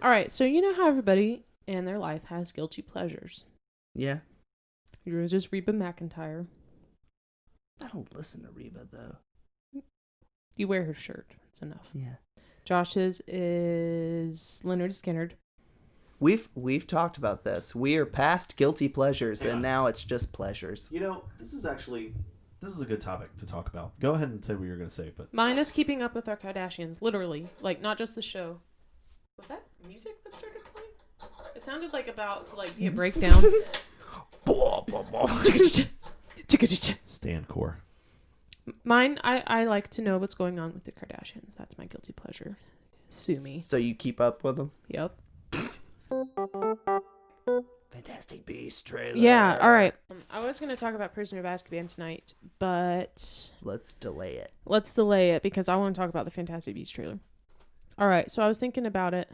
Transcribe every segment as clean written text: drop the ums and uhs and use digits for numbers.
All right, so you know how everybody in their life has guilty pleasures. Yeah. Yours is Reba McEntire. I don't listen to Reba though. You wear her shirt. That's enough. Yeah. Josh's is Leonard Skinner. We've talked about this. We are past guilty pleasures, and now it's just pleasures. You know, this is a good topic to talk about. Go ahead and say what you're going to say, but Mine is Keeping Up with Our Kardashians. Literally. Like, not just the show. Was that music that started playing? It sounded like about to, like, be a breakdown. stand core. Mine, I like to know what's going on with the Kardashians. That's my guilty pleasure. Sue me. So you keep up with them? Yep. Fantastic Beasts trailer. Yeah, all right. I was going to talk about Prisoner of Azkaban tonight, but Let's delay it. let's delay it because I want to talk about the Fantastic Beasts trailer. All right, so I was thinking about it.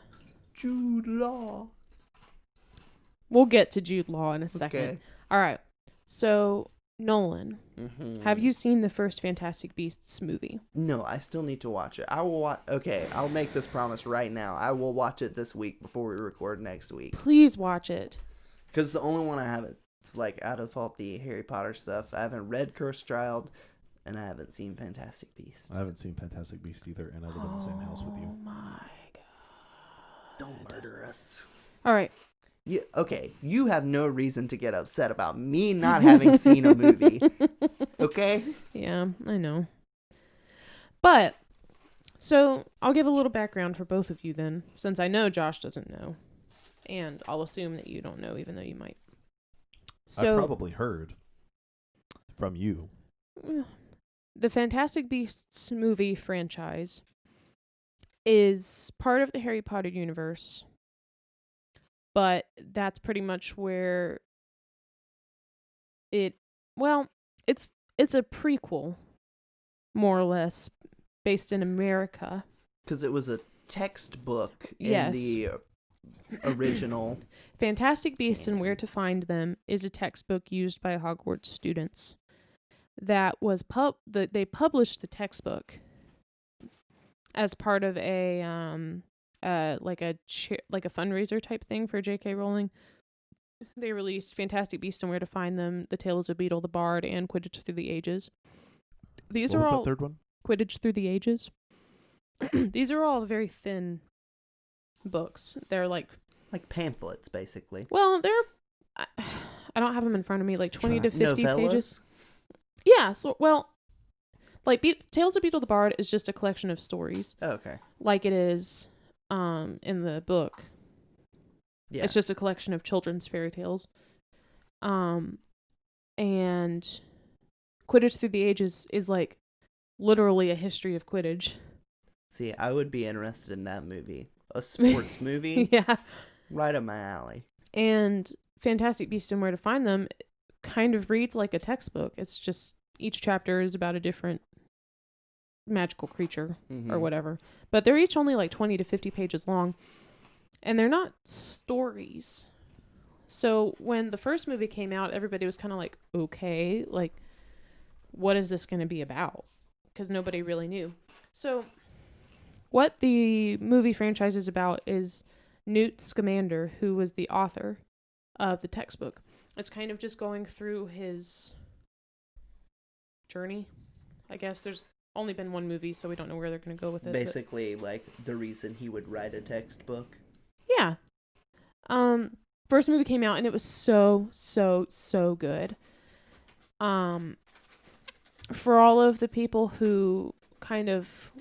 Jude Law. We'll get to Jude Law in a second. Okay. All right. So, Nolan, Mm-hmm. have you seen the first Fantastic Beasts movie? No, I still need to watch it. I will watch. Okay, I'll make this promise right now. I will watch it this week before we record next week. Please watch it. Because the only one I haven't, like, out of all the Harry Potter stuff, I haven't read Cursed Child, and I haven't seen Fantastic Beasts. I haven't seen Fantastic Beasts either, and I live in the same house with Oh you. my god. Don't murder us. All right. You have no reason to get upset about me not having seen a movie. Okay? Yeah, I know. But, so I'll give a little background for both of you then, since I know Josh doesn't know. And I'll assume that you don't know, even though you might. I probably heard from you. The Fantastic Beasts movie franchise is part of the Harry Potter universe, but that's pretty much where it's a prequel, more or less, based in America. Because it was a textbook Yes. in the original. Fantastic Beasts and Where to Find Them is a textbook used by Hogwarts students. That was they published the textbook as part of a like a fundraiser type thing for J.K. Rowling. They released Fantastic Beasts and Where to Find Them, The Tales of Beetle the Bard, and Quidditch Through the Ages. These What are was all that third one? Quidditch Through the Ages. These are all very thin books. They're like Pamphlets, basically. Well, I don't have them in front of me, like 20 to 50 Novellas? pages. Yeah, so, well, like, Tales of Beetle the Bard is just a collection of stories, Oh, okay. like it is in the book. Yeah. It's just a collection of children's fairy tales. And Quidditch Through the Ages is, like, literally a history of Quidditch. See, I would be interested in that movie. A sports movie? Yeah. Right up my alley. And Fantastic Beasts and Where to Find Them kind of reads like a textbook. It's just each chapter is about a different magical creature or whatever. But they're each only like 20 to 50 pages long. And they're not stories. So when the first movie came out, everybody was kind of like, okay, like, what is this going to be about? Because nobody really knew. So what the movie franchise is about is Newt Scamander, who was the author of the textbook. It's kind of just going through his journey. I guess there's only been one movie, so we don't know where they're going to go with it. Basically, like, the reason he would write a textbook. Yeah. First movie came out and it was so good. For all of the people who kind of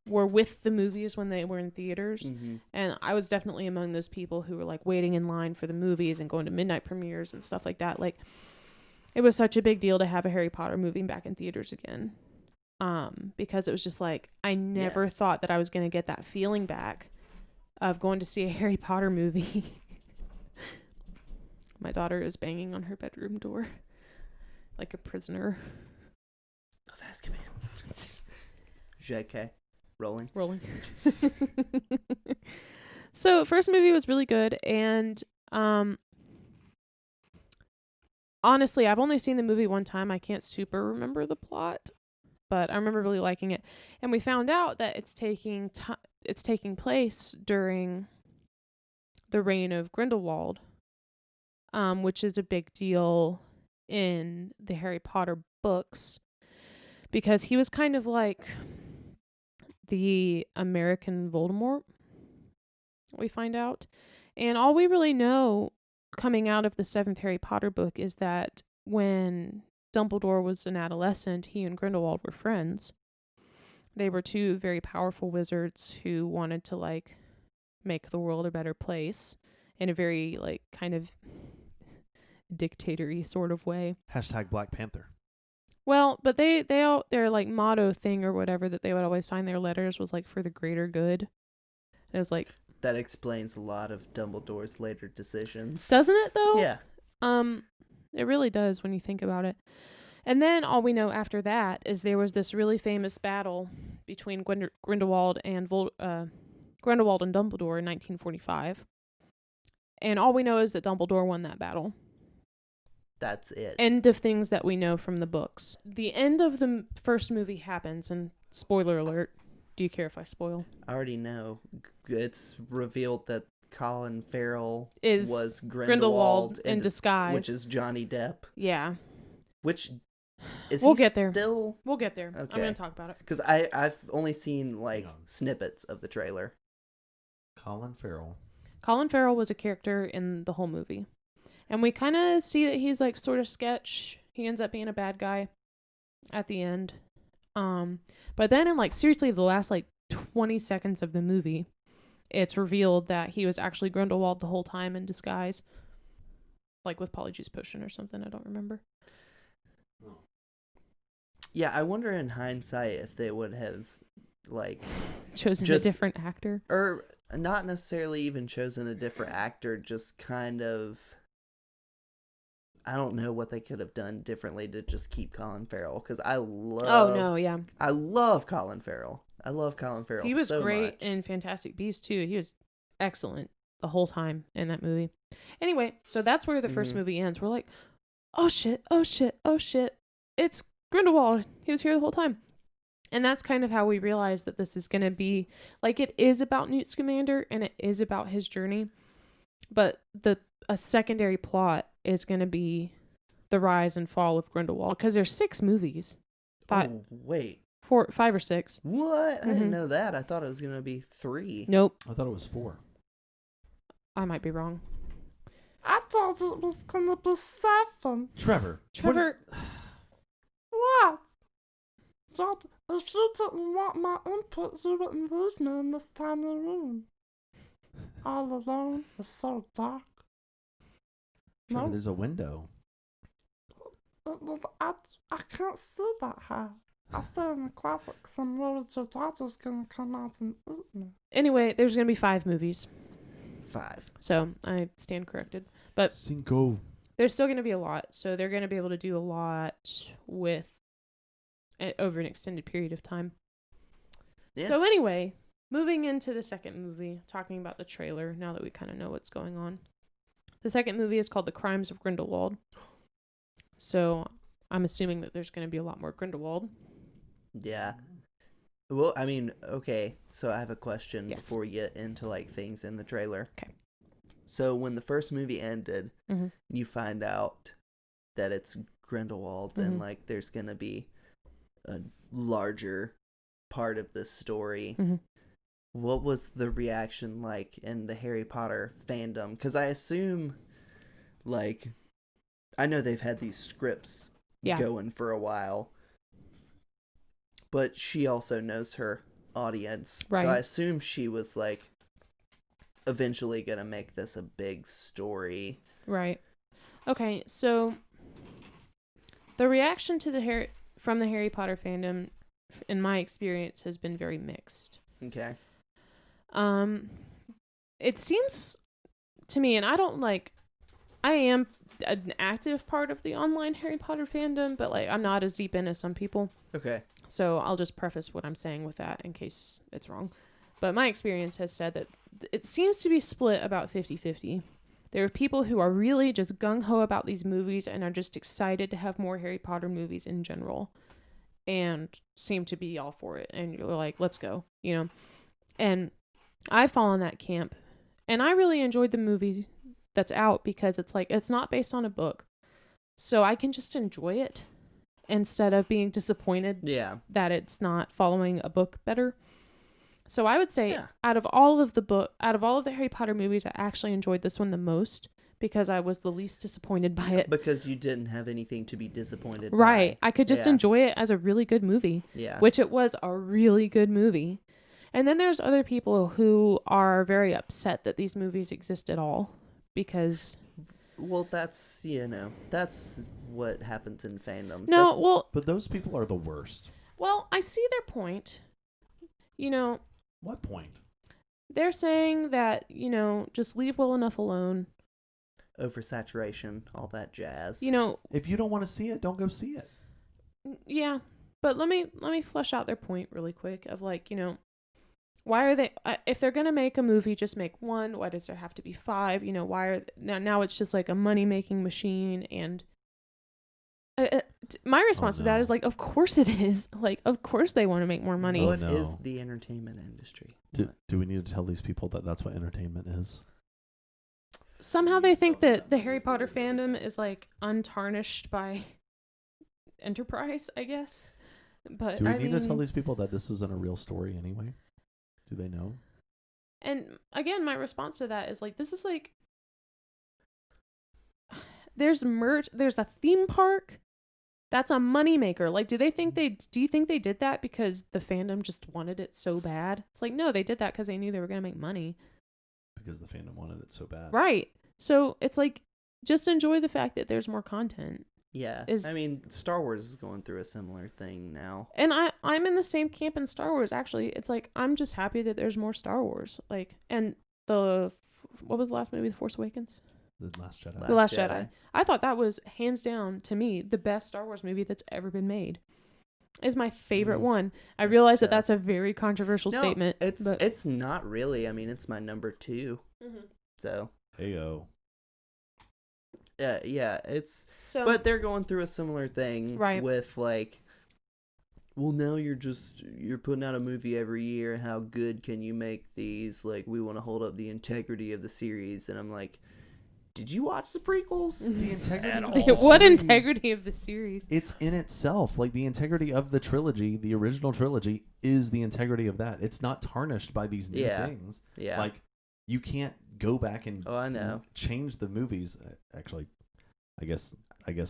were with the movies when they were in theaters, and I was definitely among those people who were like waiting in line for the movies and going to midnight premieres and stuff like that. Like, it was such a big deal to have a Harry Potter movie back in theaters again. Because it was just like, I never thought that I was going to get that feeling back of going to see a Harry Potter movie. My daughter is banging on her bedroom door like a prisoner. Of Azkaban. JK. Rolling. So, first movie was really good, and honestly, I've only seen the movie one time. I can't super remember the plot, but I remember really liking it. And we found out that it's taking it's taking place during the reign of Grindelwald, which is a big deal in the Harry Potter books because he was kind of like the American Voldemort, we find out. And all we really know coming out of the 7th Harry Potter book is that when Dumbledore was an adolescent, he and Grindelwald were friends. They were two very powerful wizards who wanted to, like, make the world a better place in a very, like, kind of dictator-y sort of way. Hashtag Black Panther. Well, but their like motto thing or whatever that they would always sign their letters was like for the greater good. It was like, that explains a lot of Dumbledore's later decisions. Doesn't it though? Yeah. It really does when you think about it. And then all we know after that is there was this really famous battle between Grindelwald and Grindelwald and Dumbledore in 1945. And all we know is that Dumbledore won that battle. That's it. End of things that we know from the books. The end of the first movie happens, and spoiler alert. Do you care if I spoil? I already know. It's revealed that Colin Farrell Is was Grindelwald in disguise. which is Johnny Depp. Yeah. Which is We'll he get there. still? We'll get there. I'm Okay. going to talk about it. Because I've only seen like Hang on. snippets of the trailer. Colin Farrell. Colin Farrell was a character in the whole movie. And we kind of see that he's like sort of sketch. He ends up being a bad guy at the end. But then in like seriously the last like 20 seconds of the movie, it's revealed that he was actually Grindelwald the whole time in disguise. Like with Polyjuice Potion or something, I don't remember. Yeah, I wonder in hindsight if they would have like Chosen Just- a different actor. or not necessarily even chosen a different actor, just kind of, I don't know what they could have done differently to just keep Colin Farrell, because I love Colin Farrell. I love Colin Farrell. He was so great much. in Fantastic Beasts too. He was excellent the whole time in that movie. Anyway, so that's where the first Mhm. movie ends. We're like, oh shit, oh shit, oh shit. It's Grindelwald. He was here the whole time. And that's kind of how we realized that this is going to be, like, it is about Newt Scamander and it is about his journey. But a secondary plot is going to be the rise and fall of Grindelwald, because there's 6 movies. Oh, wait. 5 or 6. What? I didn't Mhm. know that. I thought it was going to be 3. Nope. I thought it was 4. I might be wrong. I thought it was gonna be 7. Trevor. Trevor, What? Dad, if you didn't want my input, you wouldn't leave me in this tiny room. All alone. It's so dark. Trevor, No. there's a window. I can't see that high. I stay in the closet because I'm worried your daughter's gonna come out and eat me. anyway, there's going to be 5 movies. 5. So I stand corrected. But 5. there's still going to be a lot. So they're going to be able to do a lot with over an extended period of time. Yeah. So anyway, moving into the second movie, talking about the trailer now that we kind of know what's going on. The second movie is called The Crimes of Grindelwald. So I'm assuming that there's going to be a lot more Grindelwald. Yeah. Well, I mean, okay, so I have a question Yes. before we get into like things in the trailer. Okay. So when the first movie ended, Mhm. you find out that it's Grindelwald Mhm. and like there's going to be a larger part of this story. Mhm. What was the reaction like in the Harry Potter fandom? Because I assume, like, I know they've had these scripts Yeah. going for a while, but she also knows her audience. Right. So I assume she was like eventually going to make this a big story. Right. Okay, so the reaction to from the Harry Potter fandom, in my experience, has been very mixed. Okay. It seems to me, and I am an active part of the online Harry Potter fandom, but like I'm not as deep in as some people. Okay. So I'll just preface what I'm saying with that in case it's wrong. But my experience has said that it seems to be split about 50-50. There are people who are really just gung-ho about these movies and are just excited to have more Harry Potter movies in general and seem to be all for it. And you're like, let's go, you know. And I fall in that camp. And I really enjoyed the movie that's out because it's like, it's not based on a book. So I can just enjoy it instead of being disappointed Yeah. that it's not following a book better. So I would say Yeah. out of all of the Harry Potter movies, I actually enjoyed this one the most because I was the least disappointed by it. Because you didn't have anything to be disappointed Right. by. I could just Yeah. enjoy it as a really good movie, Yeah. which it was a really good movie. And then there's other people who are very upset that these movies exist at all because Well, that's, that's what happens in fandoms. no, That's- well, But those people are the worst. I see their point. You know, What point? they're saying that, just leave well enough alone. oversaturation, all that jazz. If you don't want to see it, don't go see it. Yeah, but let me flesh out their point really quick of like, why are they if they're going to make a movie, just make one. Why does there have to be 5? Why are now it's just like a money-making machine and my response to that no. is like, of course it is. Like, of course they want to make more money. What no. is the entertainment industry? Do we need to tell these people that that's what entertainment is? Somehow they think that the Harry Potter fandom is like untarnished by Enterprise, I guess. But Do we I need to tell mean- these people that this isn't a real story anyway? Do they know? and again, my response to that is like, this is like, there's a theme park. That's a moneymaker. Like, do you think they did that because the fandom just wanted it so bad? It's like, no, they did that because they knew they were going to make money. Because the fandom wanted it so bad. Right. So it's like, just enjoy the fact that there's more content. Yeah. Is- I mean, Star Wars is going through a similar thing now. And I'm in the same camp in Star Wars, actually. It's like, I'm just happy that there's more Star Wars. Like, and what was the last movie, The Force Awakens? The Last Jedi. The Last Jedi. I thought that was, hands down, to me, the best Star Wars movie that's ever been made. Is my favorite one. I That's realize that tough. that's a very controversial No, statement. but it's not really. I mean, it's my number 2. Mhm. So, Ayo. yeah, it's... So, But they're going through a similar thing Right. with like, well, now you're putting out a movie every year. How good can you make these? Like, we want to hold up the integrity of the series. And I'm like, did you watch the prequels? The integrity At of all? the what series. integrity of the series? It's in itself. Like, the integrity of the trilogy, the original trilogy, is the integrity of that. It's not tarnished by these new Yeah. things. Yeah. Like, you can't go back and Oh, I know. change the movies. Actually, I guess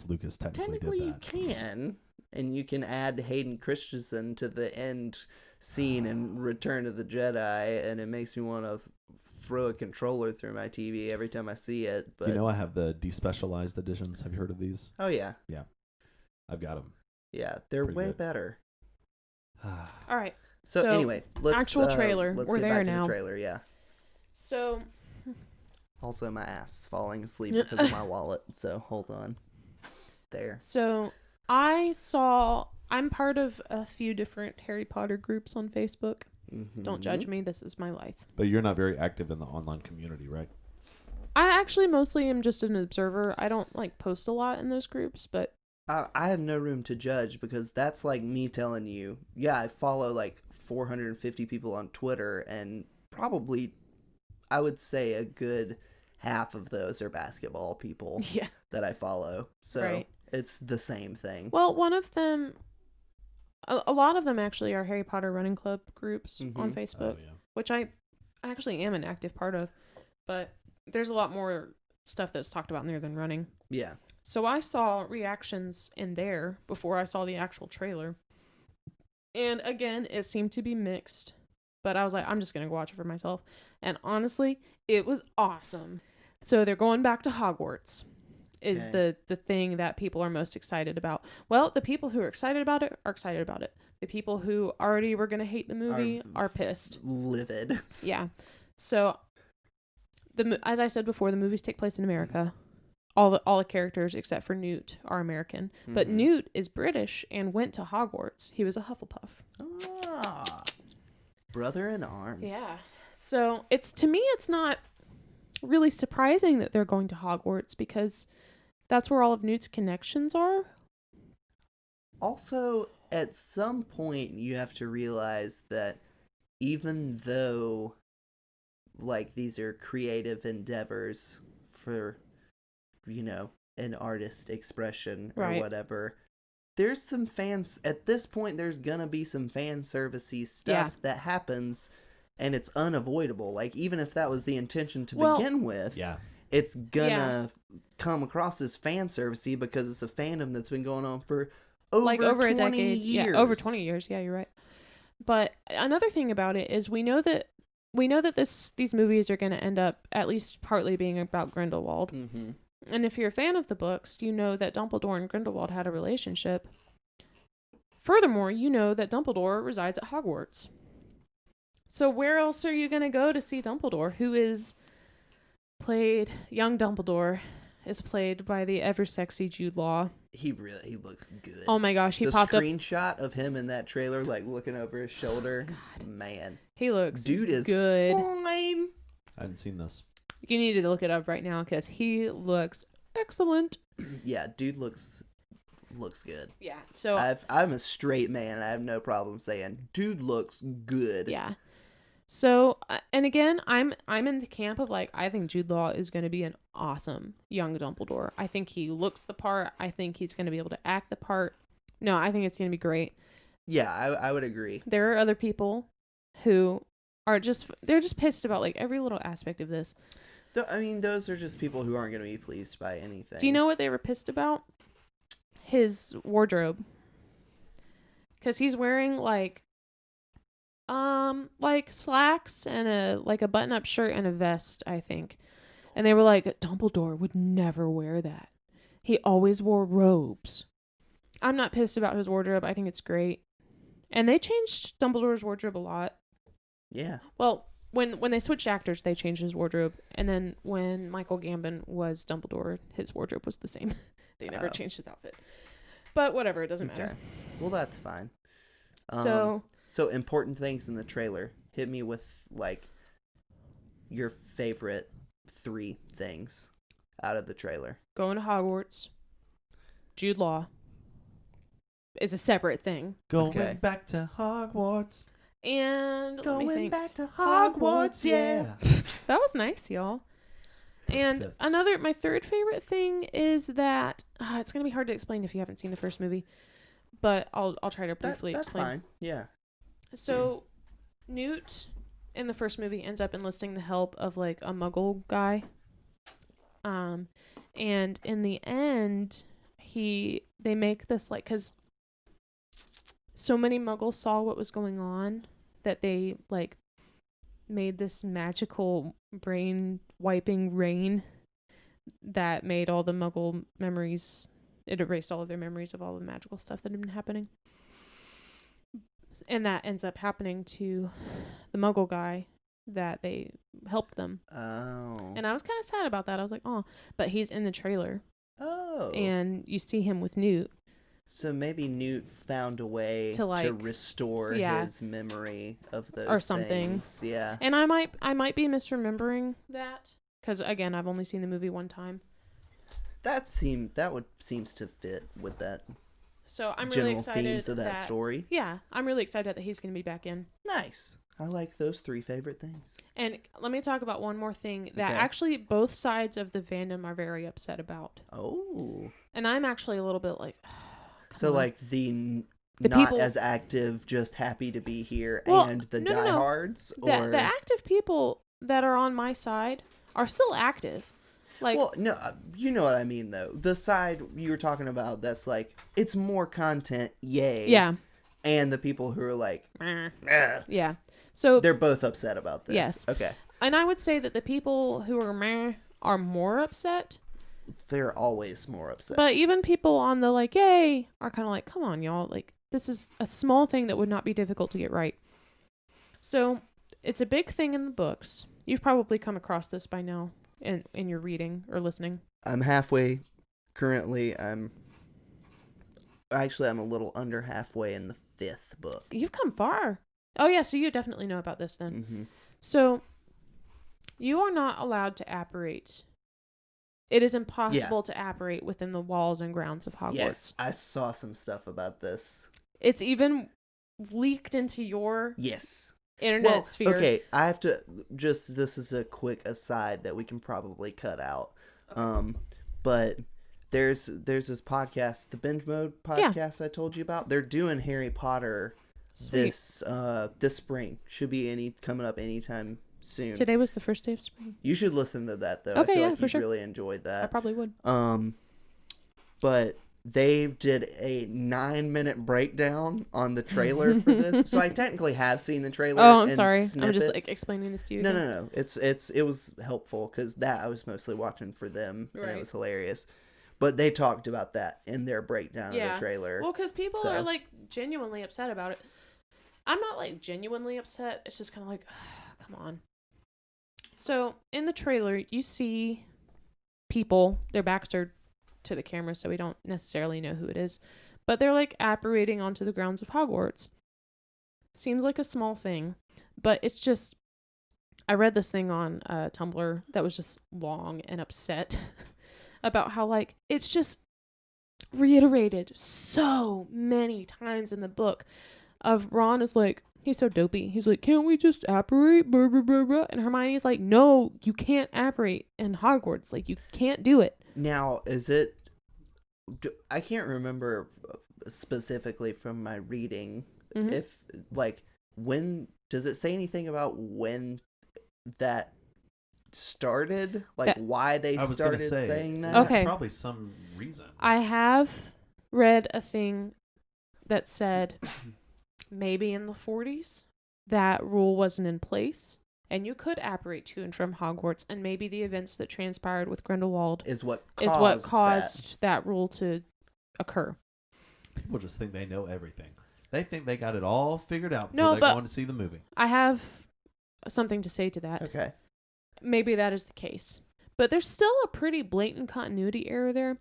Lucas Technically, did you that. can. And you can add Hayden Christensen to the end scene in Return of the Jedi. And it makes me want to throw a controller through my TV every time I see it. But I have the despecialized editions. Have you heard of these? oh, yeah. I've got them. Yeah, they're Pretty way good. better. All right. So, So, anyway, let's actual trailer. Let's We're get there back now. to the trailer. Yeah. So, Also, my ass is falling asleep because of my wallet. So hold on. There. I'm part of a few different Harry Potter groups on Facebook. Mm-hmm. Don't judge me. This is my life. But you're not very active in the online community, right? I actually mostly am just an observer. I don't like post a lot in those groups, but I have no room to judge because that's like me telling you, yeah, I follow like 450 people on Twitter, and probably I would say a good half of those are basketball people yeah. that I follow. So Right. it's the same thing. Well, one of them, a lot of them actually are Harry Potter running club groups on Mhm. Facebook, Oh, yeah. which I actually am an active part of, but there's a lot more stuff that's talked about in there than running. Yeah. So I saw reactions in there before I saw the actual trailer. And again, it seemed to be mixed. But I was like, I'm just going to go watch it for myself. And honestly, it was awesome. So they're going back to Hogwarts is Okay. the thing that people are most excited about. Well, the people who are excited about it are excited about it. The people who already were going to hate the movie are pissed. Livid. Yeah. So as I said before, the movies take place in America. All the characters except for Newt are American, but Mhm. Newt is British and went to Hogwarts. He was a Hufflepuff. Ah, brother in arms. So to me it's not really surprising that they're going to Hogwarts because that's where all of Newt's connections are. Also, at some point, you have to realize that even though like these are creative endeavors for, you know, an artist expression or Right. whatever, there's some fans at this point. There's gonna be some fan servicey stuff that happens, and it's unavoidable. Like, even if that was the intention to begin with, Yeah. it's gonna come across as fan servicey because it's a fandom that's been going on for over over 20 a decade. years. Yeah, over 20 years. Yeah, you're right. But another thing about it is we know that these movies are going to end up at least partly being about Grindelwald. Mm-hmm. And if you're a fan of the books, you know that Dumbledore and Grindelwald had a relationship. Furthermore, you know that Dumbledore resides at Hogwarts. So where else are you going to go to see Dumbledore, who is played, young Dumbledore is played by the ever sexy Jude Law. He looks good. Oh my gosh, he the popped up. screenshot of him in that trailer, like looking over his shoulder. Man, He looks dude is good. fine. I hadn't seen this. You need to look it up right now because he looks excellent. Yeah, dude looks good. Yeah. So I'm a straight man. I have no problem saying dude looks good. yeah. So and again, I'm in the camp of like I think Jude Law is going to be an awesome young Dumbledore. I think he looks the part. I think he's going to be able to act the part. No, I think it's going to be great. Yeah, I would agree. There are other people who are they're just pissed about like every little aspect of this. I mean, those are just people who aren't going to be pleased by anything. Do you know what they were pissed about? His wardrobe. Cuz he's wearing like slacks and a button-up shirt and a vest, I think. And they were like, Dumbledore would never wear that. He always wore robes. I'm not pissed about his wardrobe. I think it's great. And they changed Dumbledore's wardrobe a lot. Yeah. Well, when they switched actors, they changed his wardrobe. And then when Michael Gambon was Dumbledore, his wardrobe was the same. They never changed his outfit. But whatever, it doesn't matter. Well, that's fine. So important things in the trailer. Hit me with like your favorite 3 things out of the trailer. going to Hogwarts. Jude Law is a separate thing. Going back to Hogwarts. And let me Going think. back to Hogwarts, yeah. That was nice, y'all. And Fits. my third favorite thing is that it's gonna be hard to explain if you haven't seen the first movie, but I'll try to briefly That's explain. fine. Yeah. So, Newt in the first movie ends up enlisting the help of like a Muggle guy. And in the end, they make this like because so many Muggles saw what was going on that they like made this magical brain wiping rain that made all the Muggle memories. It erased all of their memories of all the magical stuff that had been happening. And that ends up happening to the Muggle guy that they helped them. Oh. And I was kind of sad about that. I was like, oh, but he's in the trailer. Oh. And you see him with Newt. So maybe Newt found a way To, like, to restore his memory of those Or something. things. Yeah. And I might be misremembering that because again, I've only seen the movie one time. Seems to fit with that So I'm really general excited themes of that story. Yeah, I'm really excited that he's going to be back in. Nice. I like those 3 favorite things. And let me talk about one more thing that Okay. actually both sides of the fandom are very upset about. Oh. And I'm actually a little bit like So on. like the The not people- as active, just happy to be here, Well, and the no. diehards, or the active people that are on my side are still active. Like, well, no, you know what I mean though. The side you were talking about, that's like it's more content, yay. yeah. And the people who are like, Meh. "Ugh," Yeah. So, they're both upset about this. Yes. Okay. and I would say that the people who are meh are more upset. They're always more upset. But even people on the like, yay, are kind of like, come on, y'all. Like, this is a small thing that would not be difficult to get right. So, it's a big thing in the books. You've probably come across this by now in your reading or listening. I'm halfway. Currently, I'm a little under halfway in the 5th book. You've come far. Oh, yeah, so you definitely know about this then. Mm-hmm. So, you are not allowed to apparate. It is impossible to apparate within the walls and grounds of Hogwarts. Yes, I saw some stuff about this. It's even leaked into your Yes. internet sphere. Okay, I have to just, this is a quick aside that we can probably cut out. But there's this podcast, the Binge Mode podcast I told you about. They're doing Harry Potter this spring. Should be coming up anytime soon. Today was the first day of spring. You should listen to that though. Okay, I feel yeah, like for you'd sure. really enjoyed that. I probably would. But they did a 9-minute breakdown on the trailer for this. So I technically have seen the trailer. Oh, I'm and sorry. I'm snippets. just like explaining this to you. No. It was helpful because that I was mostly watching for them, and Right. it was hilarious. But they talked about that in their breakdown of the trailer. Well, because people are like genuinely upset about it. I'm not like genuinely upset. It's just kind of like, come on. So in the trailer, you see people. Their backs are to the camera, so we don't necessarily know who it is. But they're like apparating onto the grounds of Hogwarts. Seems like a small thing, but it's just. I read this thing on Tumblr that was just long and upset about how like it's just reiterated so many times in the book of Ron is like, he's so dopey. He's like, can't we just apparate? Blah, blah, blah, blah. And Hermione's like, no, you can't apparate in Hogwarts. Like, you can't do it. Now, I can't remember specifically from my reading if, like, when, does it say anything about when that started? Like, why they started saying that? Okay. There's probably some reason. I have read a thing that said maybe in the 40s that rule wasn't in place and you could apparate to and from Hogwarts, and maybe the events that transpired with Grindelwald is what caused that rule to occur. People just think they know everything. They think they got it all figured out before No, they're but going to see the movie. I have something to say to that. Okay. Maybe that is the case. But there's still a pretty blatant continuity error there,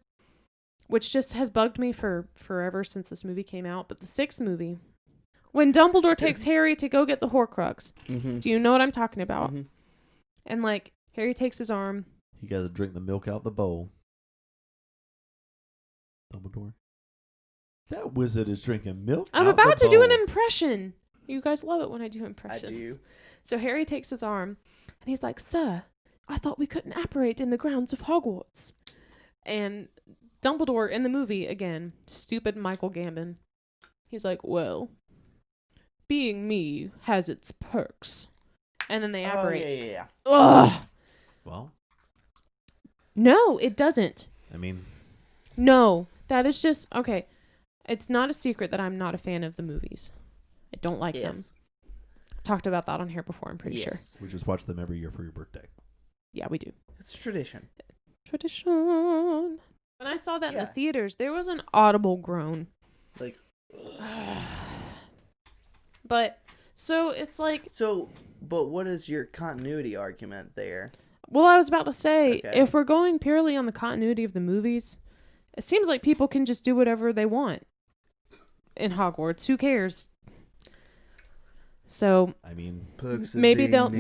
which just has bugged me for forever since this movie came out. But the 6th movie, when Dumbledore takes Harry to go get the Horcrux, do you know what I'm talking about? Mm-hmm. And like, Harry takes his arm. You got to drink the milk out the bowl. Dumbledore. That wizard is drinking milk. I'm out about the to do an bowl. impression. You guys love it when I do impressions. I do. So Harry takes his arm, and he's like, "Sir, I thought we couldn't apparate in the grounds of Hogwarts." And Dumbledore in the movie, again, stupid Michael Gambon, he's like, "Well, being me has its perks." And then they apparate. Yeah. Ugh! Well, No, it doesn't. I mean, No, that is just, okay. It's not a secret that I'm not a fan of the movies. I don't like them. Talked about that on here before, I'm pretty sure. we just watch them every year for your birthday. Yeah, we do. It's tradition. Tradition. When I saw that in the theaters, there was an audible groan. Like, But, so it's like... But what is your continuity argument there? Well, I was about to say, Okay. if we're going purely on the continuity of the movies, it seems like people can just do whatever they want in Hogwarts. Who cares? So, I mean, maybe they'll...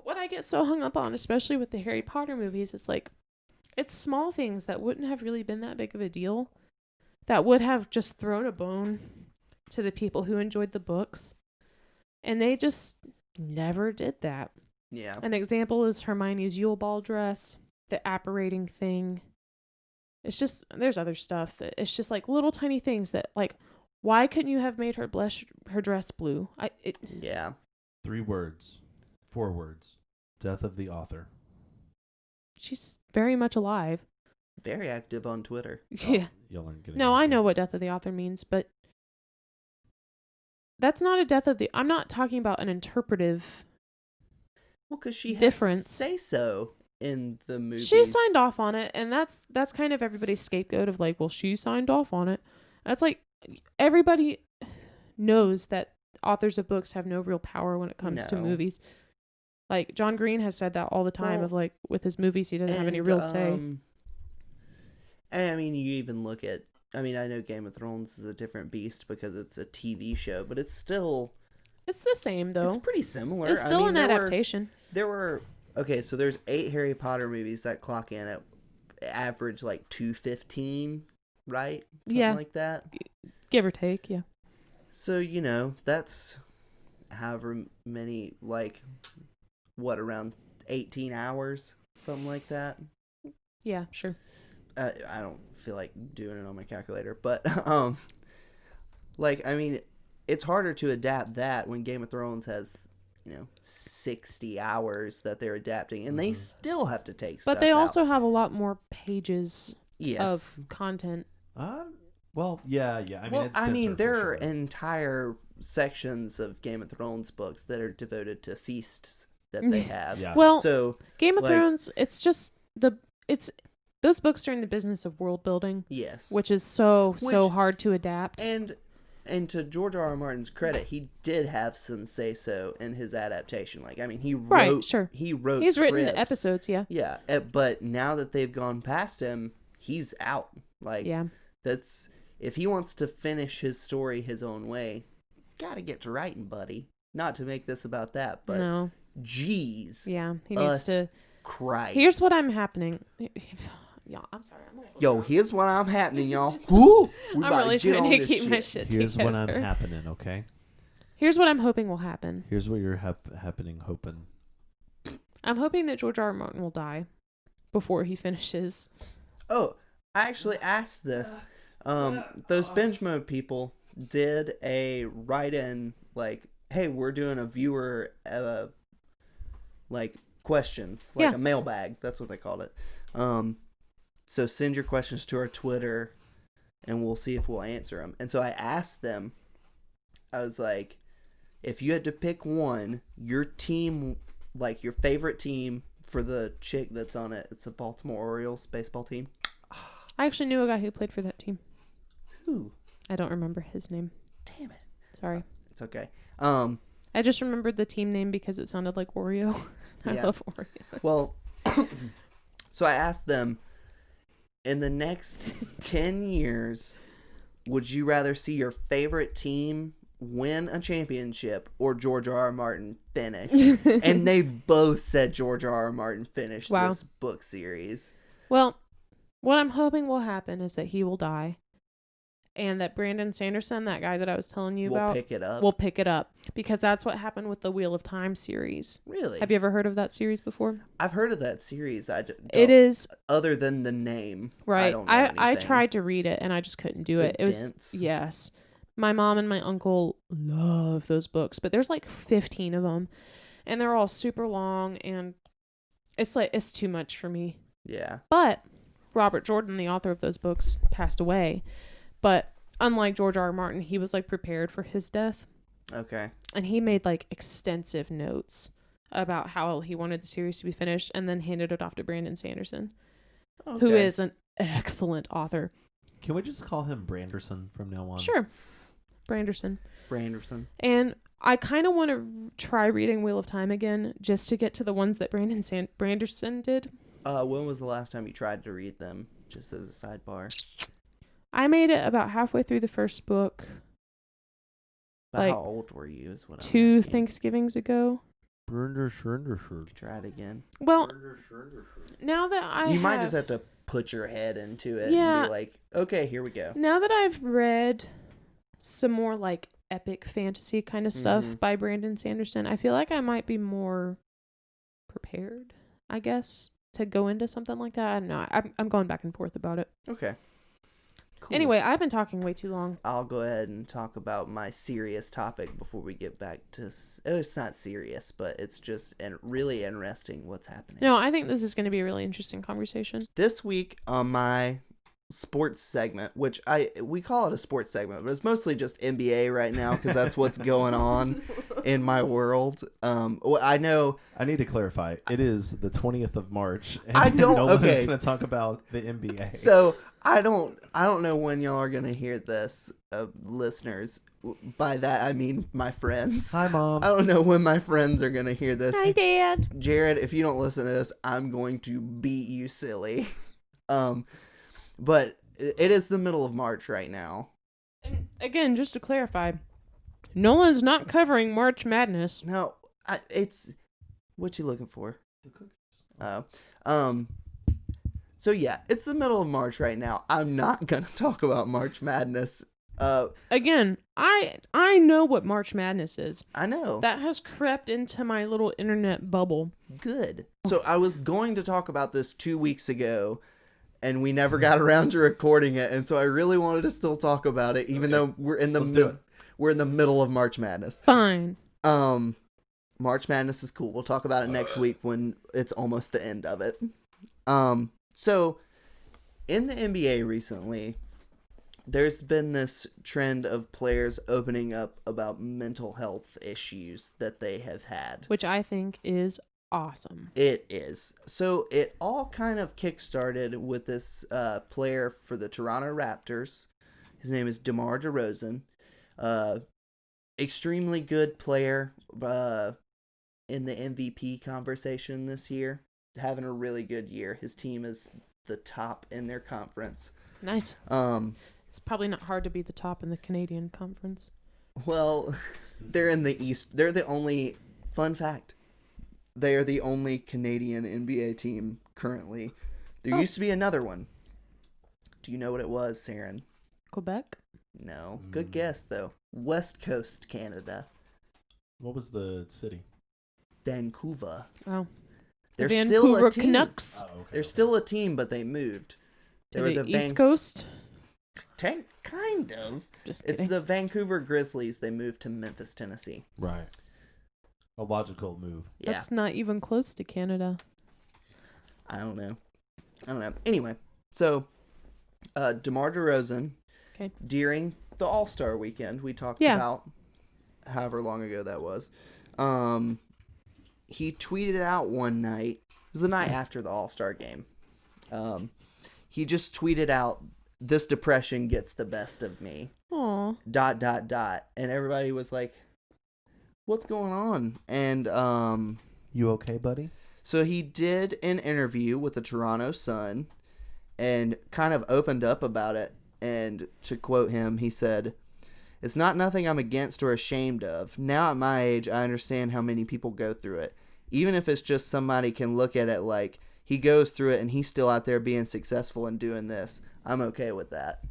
What I get so hung up on, especially with the Harry Potter movies, is like, it's small things that wouldn't have really been that big of a deal, that would have just thrown a bone to the people who enjoyed the books. And they just never did that. Yeah. An example is Hermione's Yule Ball dress, the apparating thing. It's just, there's other stuff that it's just like little tiny things that, like, why couldn't you have made her dress blue? 3 words, 4 words. Death of the author. She's very much alive. Very active on Twitter. Yeah. Y'all aren't getting No, I into know it. what death of the author means, but that's not a death of the... I'm not talking about an interpretive... Well, because she difference. say so in the movie. She signed off on it, and that's kind of everybody's scapegoat of like, well, she signed off on it. That's like, everybody knows that authors of books have no real power when it comes to No. movies. Like, John Green has said that all the time Well, of like, with his movies, he doesn't have any real say. And I mean, you even look at... I mean, I know Game of Thrones is a different beast because it's a TV show, but it's still... It's the same, though. It's pretty similar. It's still an there adaptation. There were... Okay, so there's 8 Harry Potter movies that clock in at average like 215, right? Something Yeah. like that. Give or take, yeah. So, you know, that's... however many, like, what, around 18 hours, something like that. Yeah, sure. I don't feel like doing it on my calculator, but like, I mean, it's harder to adapt that when Game of Thrones has 60 hours that they're adapting, and they still have to take stuff But they out. also have a lot more pages Yes. of content. Well, yeah. I mean, Well, it's I mean, denser there for are sure. entire sections of Game of Thrones books that are devoted to feasts that they have. Yeah. Well, So, Game of like- Thrones, it's just those books are in the business of world building, yes. which is so Which- hard to adapt. And to George R. R. Martin's credit, he did have some say so in his adaptation. Like, I mean, he wrote Right, sure. he wrote He's written scripts. episodes, yeah. Yeah, but now that they've gone past him, he's out. Like, Yeah. that's, if he wants to finish his story his own way, gotta get to writing, buddy. Not to make this about that, but No. geez, Yeah. He needs us to. Christ. Here's what I'm happening. Yeah, I'm sorry. I'm a little Yo, here's what I'm happening, y'all. Woo! We I'm about really to get trying on to this keep my shit. shit Here's together. what I'm happening, okay? Here's what I'm hoping will happen. Here's what you're happening, hoping. I'm hoping that George R. R. Martin will die before he finishes. Oh, I actually asked this. Those binge mode people did a write-in, like, hey, we're doing a viewer, like, questions, like Yeah. a mailbag. That's what they called it. So send your questions to our Twitter, and we'll see if we'll answer them. And so I asked them, I was like, if you had to pick one, your team, like your favorite team for the chick that's on it, it's a Baltimore Orioles baseball team. I actually knew a guy who played for that team. Who? I don't remember his name. Damn it. Sorry. It's okay. I just remembered the team name because it sounded like Oreo. I Yeah. love Oreo. Well, so I asked them, in the next 10 years, would you rather see your favorite team win a championship or George R. R. Martin finish? And they both said George R. R. Martin finished Wow. this book series. Well, what I'm hoping will happen is that he will die. And that Brandon Sanderson, that guy that I was telling you We'll about, pick it up. will pick it up. Because that's what happened with the Wheel of Time series. Really? Have you ever heard of that series before? I've heard of that series. Don't, It is other than the name. right. I don't know I anything. tried to read it and I just couldn't do Is it. it It was dense? yes. My mom and my uncle love those books, but there's like 15 of them, and they're all super long, and it's too much for me. Yeah. But Robert Jordan, the author of those books, passed away. But unlike George R. R. Martin, he was like prepared for his death, Okay. and he made like extensive notes about how he wanted the series to be finished, and then handed it off to Brandon Sanderson, who Okay. is an excellent author. Can we just call him Branderson from now on? Sure, Branderson. Branderson. And I kind of want to try reading Wheel of Time again, just to get to the ones that Branderson did. When was the last time you tried to read them? Just as a sidebar. I made it about halfway through the first book, But Like, how old were you? Is what I'm 2 asking. Thanksgivings ago. Try it again. Well, now that You might just have to put your head into it and Yeah. be like, okay, here we go. now that I've read some more like epic fantasy kind of stuff Mhm. by Brandon Sanderson, I feel like I might be more prepared, I guess, to go into something like that. I don't know. I'm going back and forth about it. Okay. Cool. Anyway, I've been talking way too long. I'll go ahead and talk about my serious topic before we get back to... It's not serious, but it's just really interesting what's happening. No, I think this is going to be a really interesting conversation. This week on my sports segment, which we call it a sports segment, but it's mostly just NBA right now because that's what's going on in my world. I know... I need to clarify. It is the 20th of March. And I don't- No one okay. is going to talk about the NBA. So I don't know when y'all are gonna hear this, listeners. By that I mean my friends. Hi, Mom. I don't know when my friends are gonna hear this. Hi, Dad. Jared, if you don't listen to this, I'm going to beat you silly. But it is the middle of March right now. And again, just to clarify, Nolan's not covering March Madness. No, it's what you looking for? Oh, so yeah, it's the middle of March right now. I'm not gonna talk about March Madness Again, I know what March Madness is. I know. That has crept into my little internet bubble. Good. So I was going to talk about this 2 weeks ago, and we never got around to recording it, and so I really wanted to still talk about it, even though we're in the middle of March Madness. Fine. March Madness is cool. We'll talk about it next week when it's almost the end of it. So in the NBA recently, there's been this trend of players opening up about mental health issues that they have had. Which I think is awesome. It is. So it all kind of kickstarted with this player for the Toronto Raptors. His name is DeMar DeRozan. Extremely good player in the MVP conversation this year. Having a really good year. His team is the top in their conference. Nice. It's probably not hard to be the top in the Canadian conference. Well, they're in the East. They're the only, fun fact, they are the only Canadian NBA team currently. There used to be another one. Do you know what it was, Saren? Quebec? No. Good guess, though. West Coast Canada. What was the city? Vancouver. Oh. They're Vancouver still a team. Canucks. Oh, okay. They're still a team, but they moved. They To were the East Coast? Kind of. Just It's kidding. the Vancouver Grizzlies. They moved to Memphis, Tennessee. Right. A logical move. Yeah. That's not even close to Canada. I don't know. Anyway, so DeMar DeRozan, Okay. during the All-Star weekend, we talked Yeah. about however long ago that was. He tweeted out one night. It was the night after the All-Star game. He just tweeted out, "This depression gets the best of me." ... Aw. And everybody was like, "What's going on?" And You okay, buddy? so he did an interview with the Toronto Sun and kind of opened up about it. And to quote him, he said, "It's not nothing I'm against or ashamed of. Now at my age, I understand how many people go through it. Even if it's just somebody can look at it like, he goes through it and he's still out there being successful and doing this. I'm okay with that."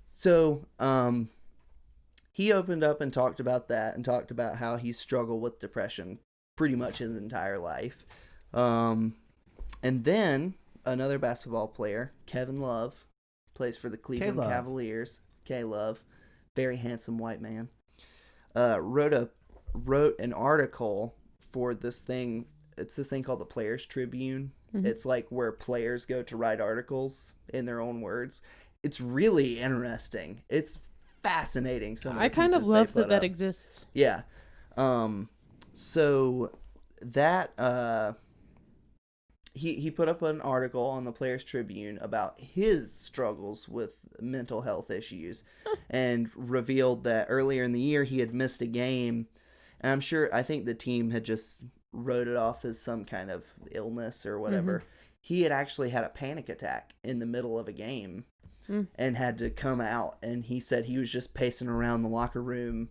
So, he opened up and talked about that and talked about how he struggled with depression pretty much his entire life. And then another basketball player, Kevin Love, plays for the Cleveland K-Love. Cavaliers. K-Love, very handsome white man, wrote an article for this thing. It's this thing called the Players Tribune. Mhm. It's like where players go to write articles in their own words. It's really interesting. It's fascinating. I kind of love that exists. Yeah. So that he put up an article on the Players Tribune about his struggles with mental health issues and revealed that earlier in the year he had missed a game, and I think the team had just wrote it off as some kind of illness or whatever. He had actually had a panic attack in the middle of a game and had to come out, and he said he was just pacing around the locker room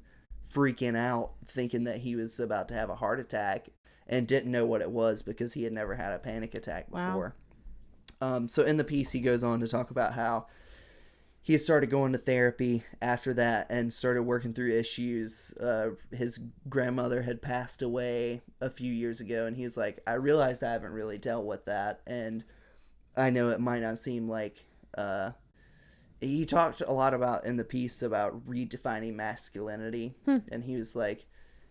freaking out, thinking that he was about to have a heart attack, and didn't know what it was because he had never had a panic attack before. Wow. So in the piece, he goes on to talk about how he had started going to therapy after that and started working through issues. His grandmother had passed away a few years ago, and he was like, "I realized I haven't really dealt with that, and I know it might not seem like..." He talked a lot about in the piece about redefining masculinity, and he was like,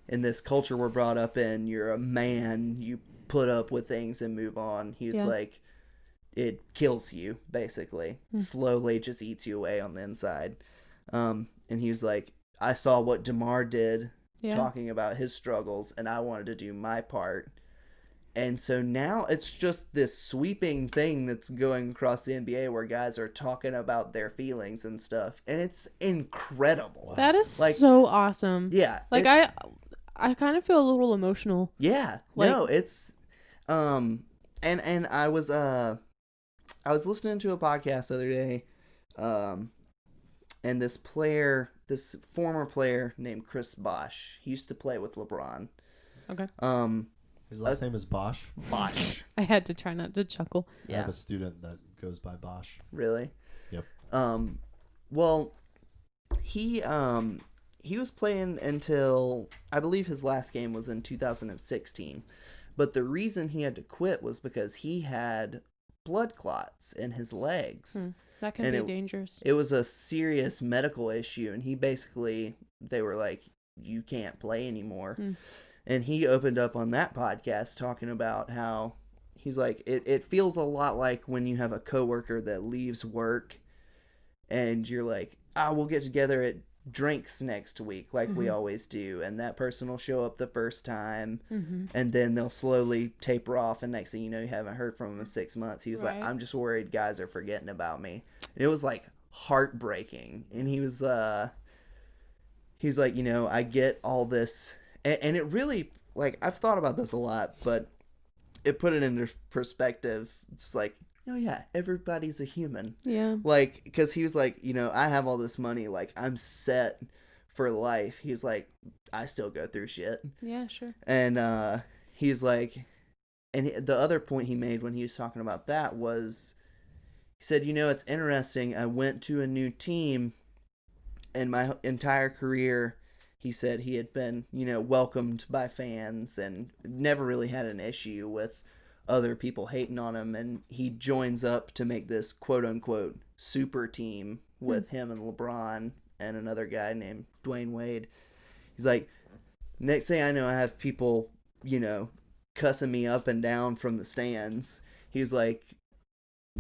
"In this culture we're brought up in, you're a man, you put up with things and move on." He's like, it kills you, basically. Slowly just eats you away on the inside. And he's like, "I saw what DeMar did, talking about his struggles, and I wanted to do my part." And so now it's just this sweeping thing that's going across the NBA where guys are talking about their feelings and stuff. And it's incredible. That is so awesome. Yeah. Like, I kind of feel a little emotional. Yeah. Like, no, it's... And I was listening to a podcast the other day, and this former player named Chris Bosh, he used to play with LeBron. Okay. His last name is Bosch. Bosh. I had to try not to chuckle. I have a student that goes by Bosch. Really? Yep. Well, he was playing until I believe his last game was in 2016. But the reason he had to quit was because he had blood clots in his legs. That can be dangerous. It was a serious medical issue, and they were like, you can't play anymore. And he opened up on that podcast talking about how he's like, it feels a lot like when you have a coworker that leaves work and you're like, we'll get together at drinks next week like we always do, and that person will show up the first time and then they'll slowly taper off, and next thing you know, you haven't heard from them in 6 months. He was like, I'm just worried guys are forgetting about me. And it was like heartbreaking. And he's like, I get all this, and it really, like, I've thought about this a lot, but it put it into perspective. It's like, oh yeah, everybody's a human. Yeah. Like, because he was like, I have all this money, like, I'm set for life. He's like, I still go through shit. Yeah, sure. And he's like, the other point he made when he was talking about that was, he said, it's interesting. I went to a new team, and my entire career, he said he had been, welcomed by fans and never really had an issue with other people hating on him, and he joins up to make this quote-unquote super team with him and LeBron and another guy named Dwayne Wade. He's like, next thing I know, I have people, cussing me up and down from the stands. He's like,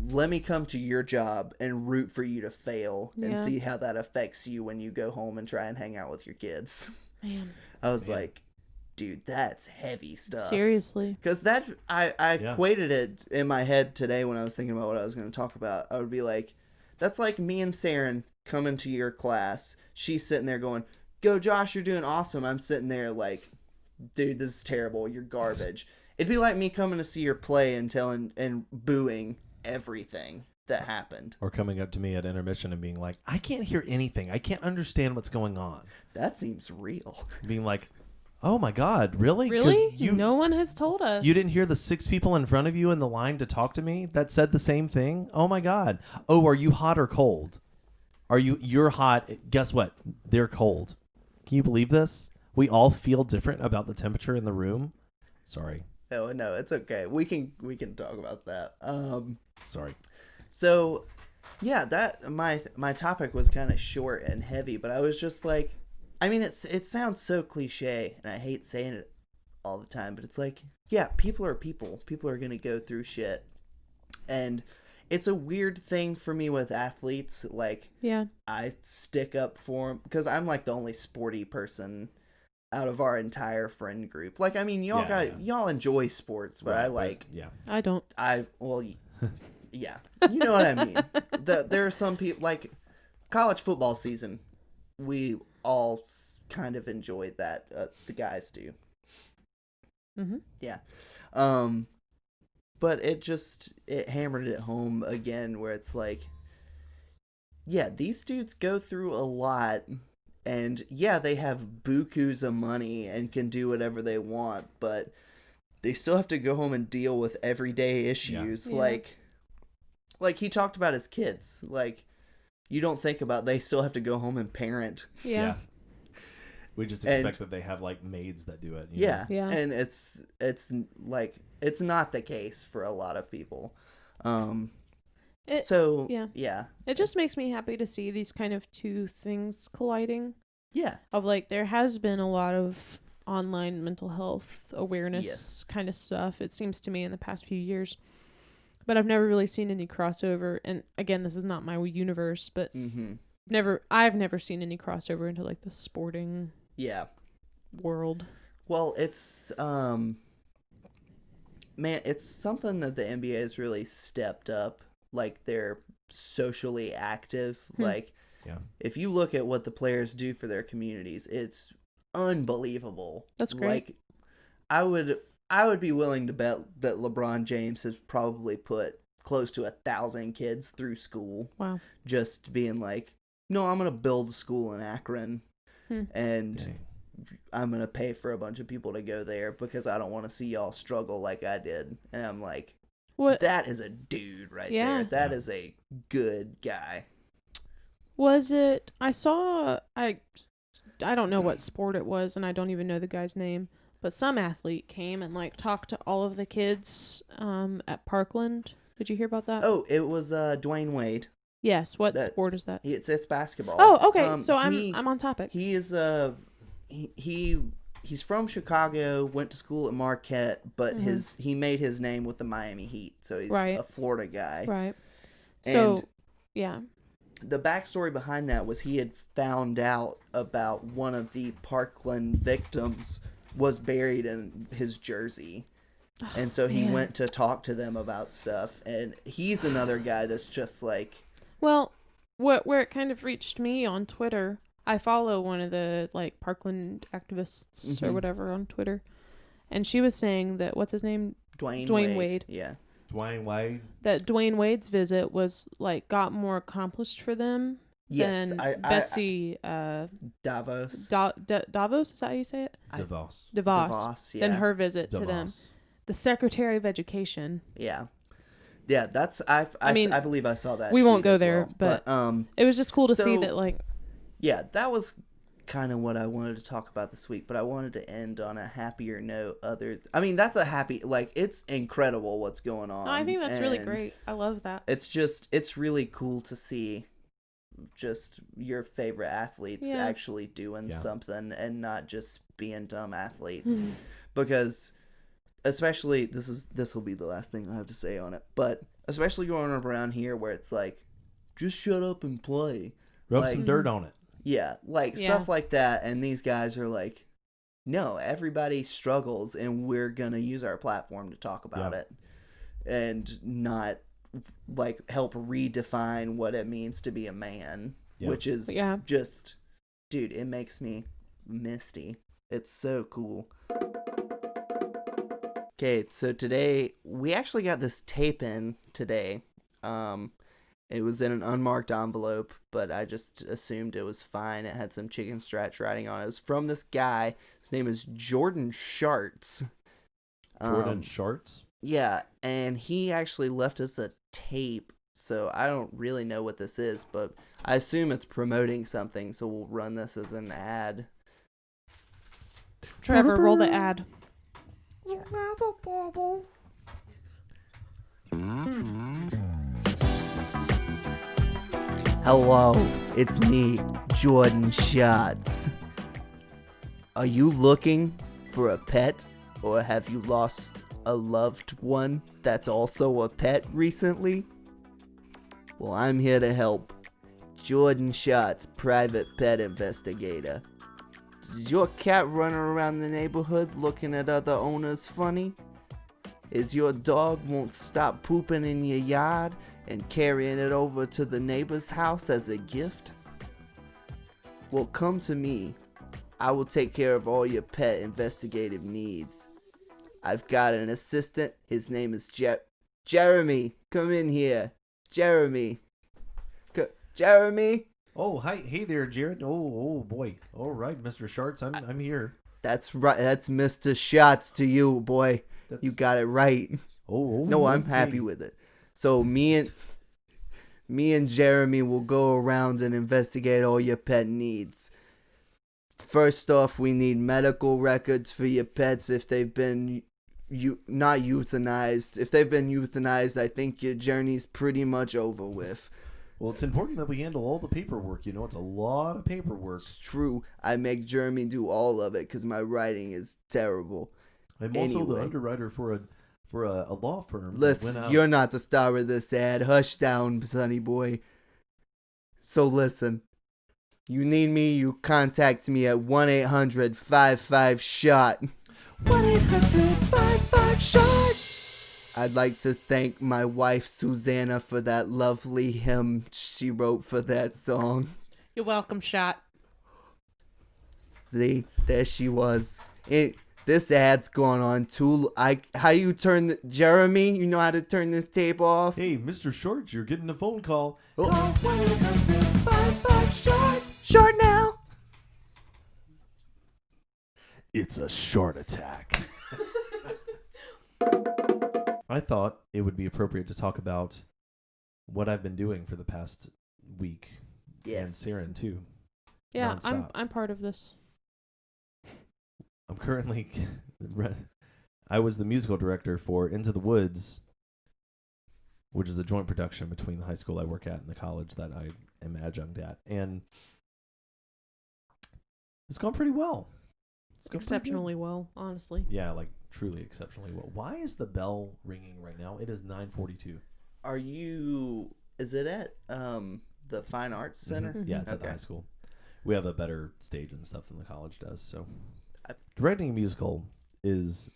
let me come to your job and root for you to fail and see how that affects you when you go home and try and hang out with your kids. Man. I was like, dude, that's heavy stuff. Seriously. Because I equated it in my head today when I was thinking about what I was going to talk about. I would be like, that's like me and Saren coming to your class. She's sitting there going, go Josh, you're doing awesome. I'm sitting there like, dude, this is terrible. You're garbage. It'd be like me coming to see your play and booing everything that happened. Or coming up to me at intermission and being like, I can't hear anything. I can't understand what's going on. That seems real. Being like, oh my God, really? Really? No one has told us. You didn't hear the 6 people in front of you in the line to talk to me that said the same thing? Oh my God. Oh, are you hot or cold? You're hot. Guess what? They're cold. Can you believe this? We all feel different about the temperature in the room. Sorry. Oh no, it's okay. We can talk about that. Sorry. So yeah, that my topic was kind of short and heavy, but I was just like, I mean, it sounds so cliche, and I hate saying it all the time, but it's like, yeah, people are people. People are going to go through shit. And it's a weird thing for me with athletes. Like, I stick up for them because I'm like the only sporty person out of our entire friend group. Like, I mean, y'all enjoy sports, but right, I don't. Yeah, you know what I mean. There are some people, like college football season, we all kind of enjoyed that. The guys do. Yeah. But it hammered it home again where it's like, yeah, these dudes go through a lot, and yeah, they have bukus of money and can do whatever they want, but they still have to go home and deal with everyday issues. Like he talked about his kids. Like, you don't think about they still have to go home and parent. Yeah. We just expect that they have like maids that do it. You know? Yeah. And it's like, it's not the case for a lot of people. It just makes me happy to see these kind of two things colliding. Yeah. Of like, there has been a lot of online mental health awareness kind of stuff, it seems to me, in the past few years. But I've never really seen any crossover. And again, this is not my universe, but I've never seen any crossover into like the sporting world. Well, it's it's something that the NBA has really stepped up. Like, they're socially active. Like, if you look at what the players do for their communities, it's unbelievable. That's great. Like, I would be willing to bet that LeBron James has probably put close to 1,000 kids through school. Wow. Just being like, no, I'm going to build a school in Akron, and I'm going to pay for a bunch of people to go there because I don't want to see y'all struggle like I did. And I'm like, that is a dude right there. That is a good guy. Was it? I don't know what sport it was, and I don't even know the guy's name. But some athlete came and like talked to all of the kids at Parkland. Did you hear about that? Oh, it was Dwayne Wade. Yes. What That's- sport is that? It's basketball. Oh, okay. So he- I'm on topic. He is he's from Chicago, went to school at Marquette, but he made his name with the Miami Heat, so he's Right. a Florida guy. Right. So And yeah. the backstory behind that was he had found out about one of the Parkland victims was buried in his jersey. And so he man. went to talk to them about stuff, and he's another guy that's just like, Well, where it kind of reached me on Twitter, I follow one of the like Parkland activists or Mhm. whatever on Twitter, and she was saying that what's his name? Dwayne Wade. Yeah. Dwayne Wade. That Dwayne Wade's visit was like got more accomplished for them Yes, than Betsy Davos. Davos. Is that how you say it? DeVos. DeVos. Yeah. Than her visit to them. DeVos. The Secretary of Education. Yeah. Yeah, that's I believe I saw that. we won't tweet go as there, well. but it was just cool to see so- that like Yeah, that was kind of what I wanted to talk about this week, but I wanted to end on a happier note. That's a happy, like, it's incredible what's going on. I think that's really and great. I love that. It's really cool to see just your favorite athletes Yeah. actually doing Yeah. something and not just being dumb athletes. Because especially this will be the last thing I have to say on it, but especially going around here where it's like, just shut up and play. Rub Like- some dirt on it. Yeah, like Yeah. stuff like that, and these guys are like, no, everybody struggles, and we're gonna use our platform to talk about Yeah. it, and not like help redefine what it means to be a man, Yeah. which is Yeah. just, dude, it makes me misty. It's so cool. Okay, so today we actually got this tape in today. It was in an unmarked envelope, but I just assumed it was fine. It had some chicken scratch writing on it. It was from this guy. His name is Jordan Sharts. Jordan Sharts. Yeah, and he actually left us a tape, so I don't really know what this is, but I assume it's promoting something, so we'll run this as an ad. Trevor, roll the ad. You made it, Daddy. Hello, it's me, Jordan Schatz. Are you looking for a pet, or have you lost a loved one that's also a pet recently? Well, I'm here to help. Jordan Schatz, private pet investigator. Does your cat run around the neighborhood looking at other owners funny? Is your dog won't stop pooping in your yard and carrying it over to the neighbor's house as a gift? Well, come to me. I will take care of all your pet investigative needs. I've got an assistant. His name is Jeremy. Come in here. Jeremy. Jeremy? Oh, hi, hey there, Jared. Oh boy. All right, Mr. Sharts, I'm here. That's right. That's Mr. Shots to you, boy. That's, You got it right. No, I'm happy with it. So me and Jeremy will go around and investigate all your pet needs. First off, we need medical records for your pets if they've been not euthanized. If they've been euthanized, I think your journey's pretty much over with. Well, it's important that we handle all the paperwork. You know, it's a lot of paperwork. It's true. I make Jeremy do all of it because my writing is terrible. I'm also the Anyway. underwriter for a law firm. that Listen, went out- you're not the star of this ad. Hush down, sonny boy. So listen, you need me, you contact me at 1-800-55-SHOT. 1-800-55-SHOT. I'd like to thank my wife, Susanna, for that lovely hymn she wrote for that song. You're welcome, Shot. See, there she was. This ad's going on too. How you turn Jeremy? You know how to turn this tape off? Hey, Mr. Short, you're getting a phone call. Oh. Call 1-800-55-SHOT. Short now. It's a short attack. I thought it would be appropriate to talk about what I've been doing for the past week. Yes. and Saren too. Yeah, Nonstop. I'm part of this. I'm currently I was the musical director for Into the Woods, which is a joint production between the high school I work at and the college that I am adjunct at, and it's gone pretty well. It's gone pretty good. Exceptionally well, honestly. Yeah, like truly exceptionally well. Why is the bell ringing right now? It is 9:42. Are you? Is it at the Fine Arts Center? Mhm. Yeah, it's at the Okay. high school. We have a better stage and stuff than the college does. So, I- directing a musical is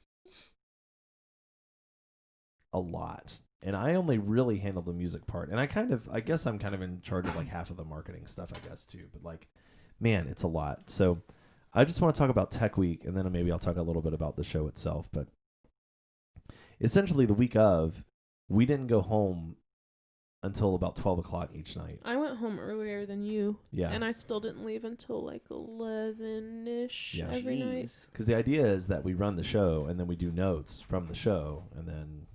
a lot, and I only really handle the music part. And I guess I'm kind of in charge of like half of the marketing stuff, I guess too. But like, man, it's a lot. So, I just want to talk about Tech Week, and then maybe I'll talk a little bit about the show itself. But essentially, the week of, we didn't go home until about 12 o'clock each night. I went home earlier than you, Yeah. and I still didn't leave until like 11-ish Yeah. every night. Jeez. Because the idea is that we run the show, and then we do notes from the show, and then,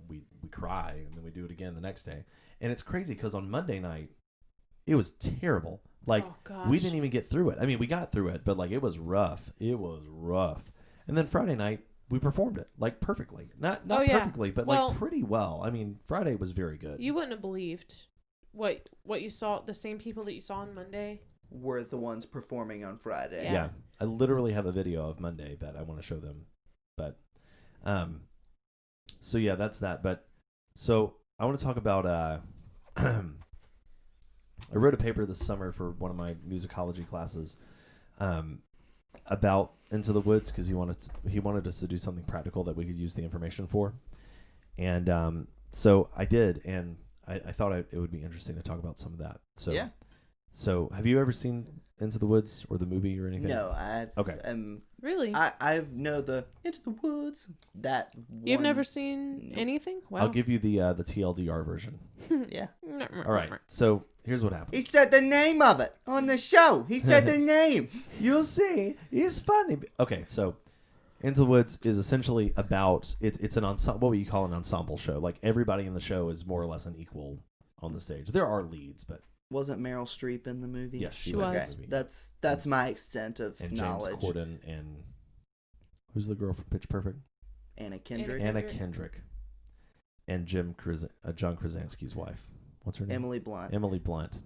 we cry, and then we do it again the next day. And it's crazy because on Monday night, it was terrible. Like, Oh, gosh. we didn't even get through it. I mean, we got through it, but like, it was rough. It was rough. And then Friday night, we performed it like perfectly. Not Oh, yeah. perfectly, but Well- like pretty well. I mean, Friday was very good. You wouldn't have believed what you saw. The same people that you saw on Monday. Were the ones performing on Friday. Yeah. I literally have a video of Monday that I want to show them. But so yeah, that's that. But so I want to talk about I wrote a paper this summer for one of my musicology classes about Into the Woods because he wanted us to do something practical that we could use the information for. And so I did, and I thought it would be interesting to talk about some of that. So Yeah. So, have you ever seen Into the Woods or the movie or anything? No, I Okay. Really? I know the Into the Woods. That You've one- never seen Nope. anything? Wow. I'll give you the TLDR version. Yeah. All right. So here's what happened. He said the name of it on the show. He said the name. You'll see. It's funny. Okay, so Into the Woods is essentially about it's an ensemble. What would you call an ensemble show? Like everybody in the show is more or less an equal on the stage. There are leads, but Wasn't Meryl Streep in the movie? yes, she She was. was. in Okay, the movie. that's my extent of And knowledge. James Corden and who's the girl from Pitch Perfect? Anna Kendrick, Anna- Anna Kendrick and John Krasinski's wife. What's her name? Emily Blunt. Emily Blunt.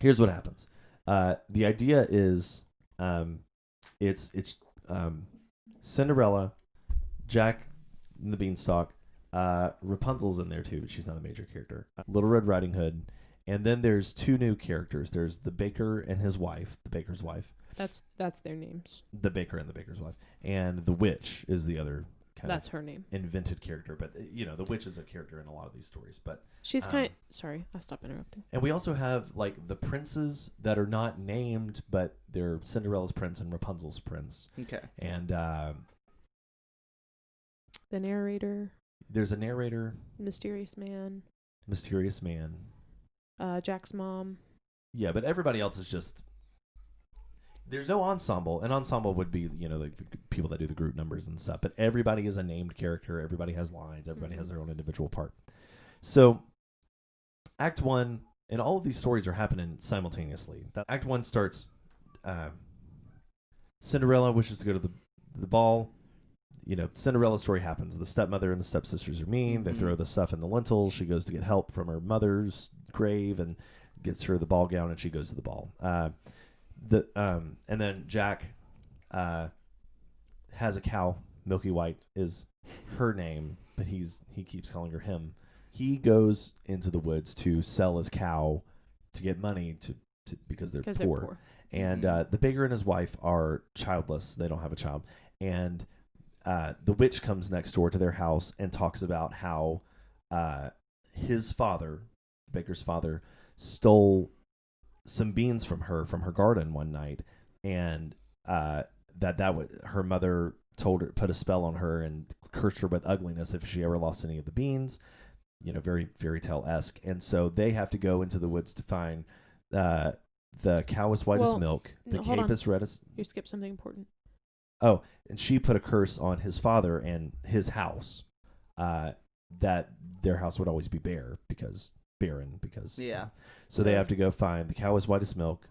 Here's what happens. The idea is, it's Cinderella, Jack and the Beanstalk, Rapunzel's in there too, but she's not a major character. Little Red Riding Hood, and then there's two new characters. There's the baker and his wife, the baker's wife, That's their names. the baker and the baker's wife, and the witch is the other kind That's of her name. invented character. But the witch is a character in a lot of these stories. But She's Um, kind. Sorry, I stopped interrupting. and we also have like the princes that are not named, but they're Cinderella's prince and Rapunzel's prince. Okay. And The narrator, there's a narrator, mysterious man, mysterious man. Jack's mom. Yeah, but everybody else is just. There's no ensemble. An ensemble would be, the people that do the group numbers and stuff. But everybody is a named character. Everybody has lines. Everybody has their own individual part. So, Act 1, and all of these stories are happening simultaneously. Act 1 starts. Cinderella wishes to go to the ball. Cinderella's story happens. The stepmother and the stepsisters are mean. They Mhm. throw the stuff in the lentils. She goes to get help from her mother's grave and gets her the ball gown, and she goes to the ball. And then Jack has a cow. Milky White is her name, but he keeps calling her him. He goes into the woods to sell his cow to get money to because they're Because poor. they're poor. And the baker and his wife are childless. They don't have a child. And the witch comes next door to their house and talks about how his father, the baker's father, stole some beans from her garden one night, and her mother put a spell on her and cursed her with ugliness if she ever lost any of the beans. Very fairy tale-esque. And so they have to go into the woods to find the cow as white as milk, the no, hold cape on. as red as. You skipped something important. Oh, and she put a curse on his father and his house, that their house would always be bare because barren because Yeah. So they have to go find the cow is white as milk,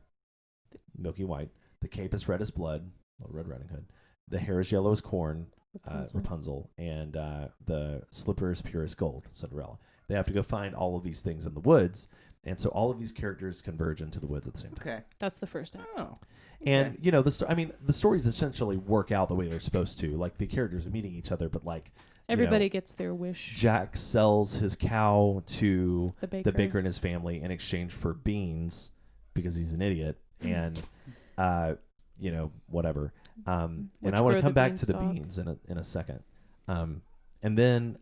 milky white. The cape is red as blood, Little Red Riding Hood. The hair is yellow as corn, Rapunzel, and the slipper is pure as gold, Cinderella. They have to go find all of these things in the woods, and so all of these characters converge into the woods at the same time. Okay. That's the first act. Oh. And you know, the stories essentially work out the way they're supposed to. Like the characters are meeting each other, but like Everybody gets their wish. Jack sells his cow to The baker. and his family in exchange for beans because he's an idiot, and whatever. And I want to come back to the beans in a second. And then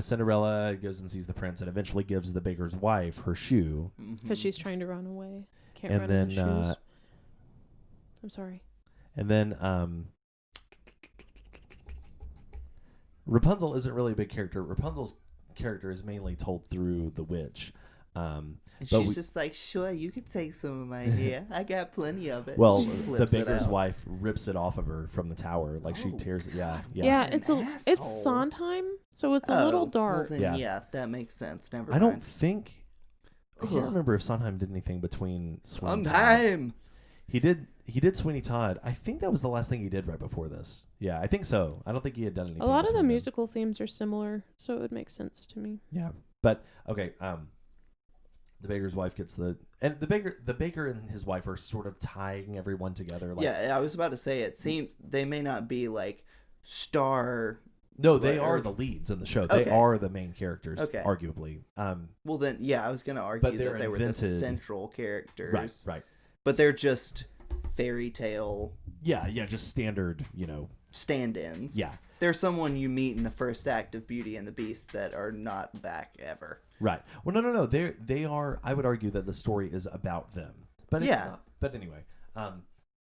Cinderella goes and sees the prince and eventually gives the baker's wife her shoe Because she's trying to run away. Can't And run in the then, shoes. I'm sorry. And then Rapunzel isn't really a big character. Rapunzel's character is mainly told through the witch. And she's just like, sure, you could take some of my hair. I got plenty of it. Well, She the flips it baker's out. wife rips it off of her from the tower. Like she tears it. Yeah. Yeah, What it's an it's asshole. Sondheim, so it's a little dark. Well, then, Yeah. yeah, that makes sense. Never I mind. don't think. I can't remember if Sondheim did anything between Sweeney Todd. Sondheim! He did Sweeney Todd. I think that was the last thing he did right before this. Yeah, I think so. I don't think he had done anything. A lot of the between them. musical themes are similar, so it would make sense to me. Yeah, but okay. The baker's wife gets the baker and his wife are sort of tying everyone together. Like, Yeah, I was about to say, it seems they may not be like star. no, they Right, are or- the leads in the show. They Okay. are the main characters, Okay. arguably. Well, then, yeah, I was going to argue they're that they were the invented- central characters. Right. But they're just fairy tale Yeah, just standard. stand-ins. Yeah. They're someone you meet in the first act of Beauty and the Beast that are not back ever. Right. Well, no. They are. I would argue that the story is about them, but it's Yeah. not. But anyway,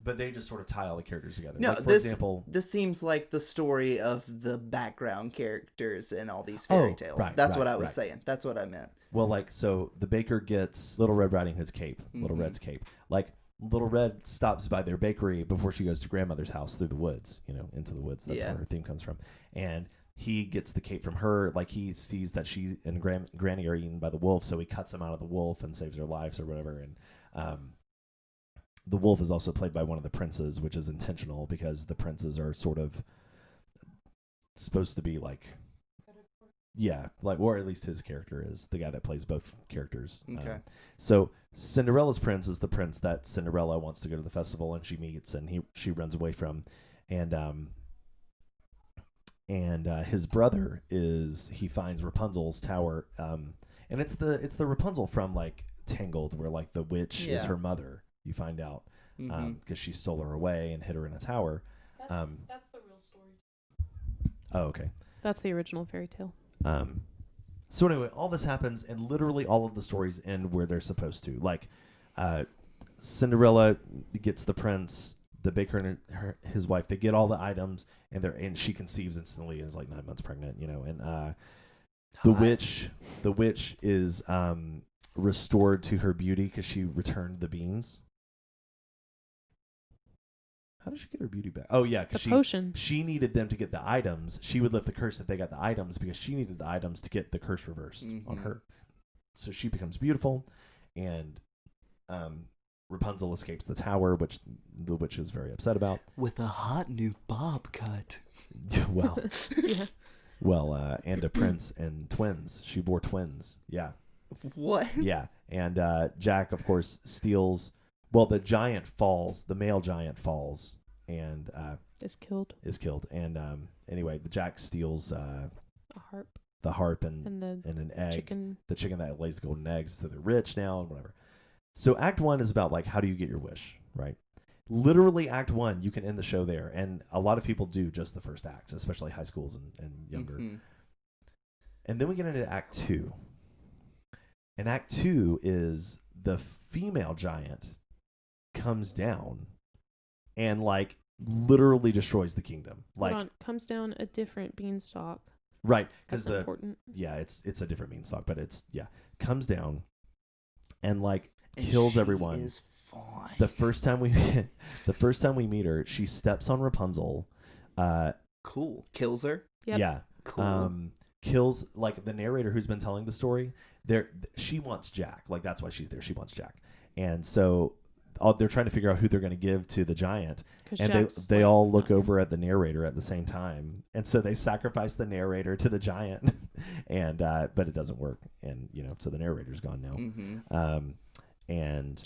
but they just sort of tie all the characters together. No, like, for this example, this seems like the story of the background characters in all these fairy tales. That's what I was saying. That's what I meant. well, like, so the baker gets Little Red Riding Hood's cape, Little Red's cape. Like, Little Red stops by their bakery before she goes to grandmother's house through the woods, into the woods. That's where her theme comes from. And he gets the cape from her. Like, he sees that she and Granny are eaten by the wolf, so he cuts them out of the wolf and saves their lives or whatever. And the wolf is also played by one of the princes, which is intentional because the princes are sort of supposed to be like, or at least his character is the guy that plays both characters. Okay. So Cinderella's prince is the prince that Cinderella wants to go to the festival and she meets and she runs away from, and his brother he finds Rapunzel's tower, and it's the Rapunzel from like Tangled, where like the witch is her mother. You find out because she stole her away and hid her in a tower. That's the real story. Oh, okay. That's the original fairy tale. So anyway, all this happens, and literally all of the stories end where they're supposed to. Like, Cinderella gets the prince, the baker and his wife. They get all the items, and she conceives instantly and is like 9 months pregnant. And the witch is restored to her beauty because she returned the beans. How did she get her beauty back? Oh yeah, because potion. She needed them to get the items. She would lift the curse if they got the items because she needed the items to get the curse reversed on her. So she becomes beautiful, and Rapunzel escapes the tower, which the witch is very upset about. With a hot new bob cut. Well, Yeah. And a prince and twins. She bore twins. Yeah. What? Yeah. And Jack, of course, steals. Well, the giant falls. The male giant falls and Is killed. And anyway, the Jack steals A harp. the harp and And an egg. chicken. The chicken that lays the golden eggs, so they're rich now and whatever. So Act 1 is about like how do you get your wish, right? Literally, Act 1, you can end the show there, and a lot of people do just the first act, especially high schools and younger. And then we get into Act 2. And Act 2 is the female giant comes down and like literally destroys the kingdom. Like, Hold on. Comes down a different beanstalk. right, because That's important. it's a different beanstalk, but comes down and like And kills she everyone. Is fine. The first time we meet her, she steps on Rapunzel. Cool. Kills her. Yep. Yeah. Cool. kills like the narrator who's been telling the story. She wants Jack. Like that's why she's there. She wants Jack, and so they're trying to figure out who they're going to give to the giant. And they all look over at the narrator at the same time, and so they sacrifice the narrator to the giant, and but it doesn't work, and so the narrator's gone now. Mm-hmm. And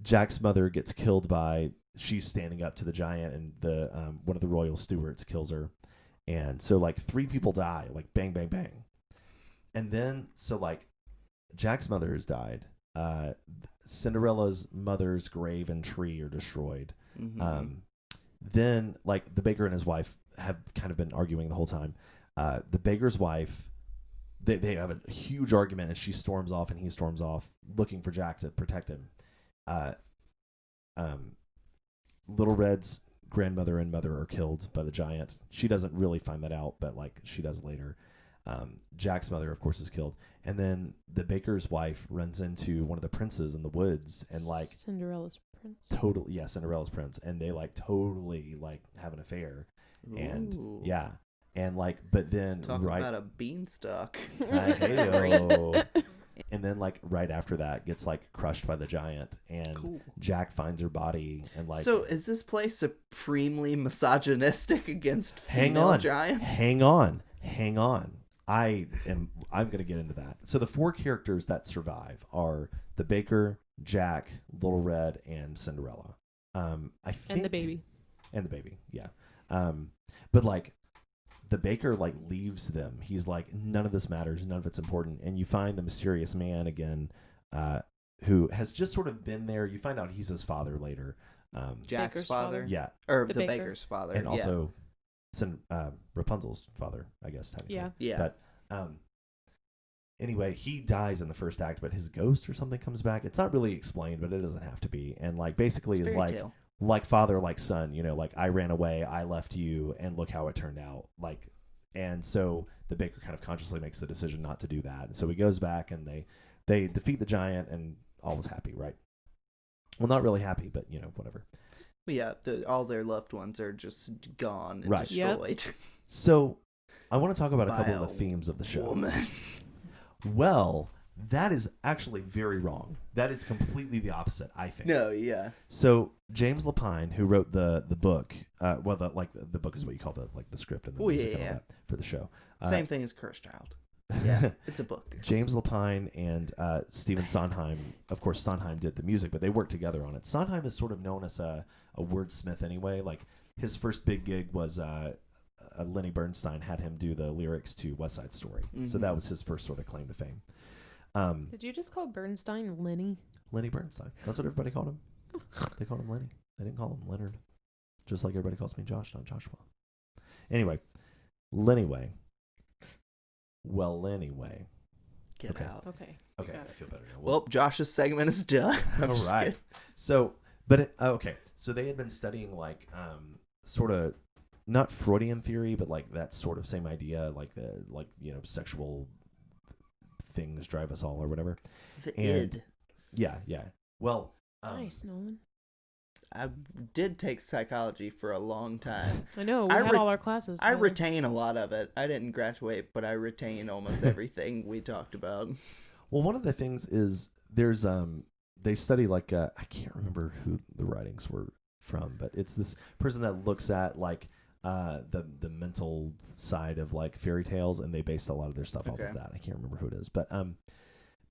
Jack's mother gets killed by she's standing up to the giant, and the one of the royal stewards kills her, and so like 3 people die, like bang bang bang, and then so like Jack's mother has died. Cinderella's mother's grave and tree are destroyed. Mm-hmm. Then like the baker and his wife have kind of been arguing the whole time. The baker's wife, they have a huge argument, and she storms off and he storms off looking for Jack to protect him. Little Red's grandmother and mother are killed by the giant. She doesn't really find that out, but like she does later. Jack's mother, of course, is killed, and then the baker's wife runs into one of the princes in the woods, and like Cinderella's prince. Cinderella's prince, and they like totally like have an affair, and and like, but then talk about a beanstalk. And then like right after that gets like crushed by the giant, and Jack finds her body, and like. So is this play supremely misogynistic against female giants? Hang on. I'm gonna get into that. So the 4 characters that survive are the baker, Jack, Little Red, and Cinderella. And the baby, yeah. But like the baker like leaves them. He's like, none of this matters, none of it's important. And you find the mysterious man again, who has just sort of been there. You find out he's his father later. Jack's Baker's father, yeah, or the baker's father, and also Rapunzel's father, I guess. Technically. Yeah. But anyway, he dies in the first act, but his ghost or something comes back. It's not really explained, but it doesn't have to be. And like basically is like father, like son. Like I ran away, I left you, and look how it turned out. Like, and so the baker kind of consciously makes the decision not to do that. And so he goes back, and they defeat the giant, and all is happy, right? Well, not really happy, but whatever. Yeah, all their loved ones are just gone and destroyed. Yep. So, I want to talk about a couple of the themes of the show. Woman. Well, that is actually very wrong. That is completely the opposite, I think. No, yeah. So, James Lapine, who wrote the book, the book is what you call the script and the music and all that for the show. Same thing as Cursed Child. Yeah, it's a book. James Lapine and Stephen Sondheim, of course, Sondheim did the music, but they worked together on it. Sondheim is sort of known as a wordsmith anyway. Like his first big gig was Lenny Bernstein had him do the lyrics to West Side Story, so that was his first sort of claim to fame. Did you just call Bernstein Lenny? Lenny Bernstein. That's what everybody called him. They called him Lenny. They didn't call him Leonard. Just like everybody calls me Josh, not Joshua. Anyway. Well, anyway. Get out. Okay. I feel better now. Well, Josh's segment is done. All right. So, but okay. So they had been studying like sort of not Freudian theory, but like that sort of same idea, like sexual things drive us all or whatever. The id. Yeah. Well, nice, Nolan. I did take psychology for a long time. I know. We had all our classes. I retain a lot of it. I didn't graduate, but I retain almost everything we talked about. Well, one of the things is there's they study like I can't remember who the writings were from, but it's this person that looks at like the mental side of like fairy tales, and they based a lot of their stuff off of that. I can't remember who it is, but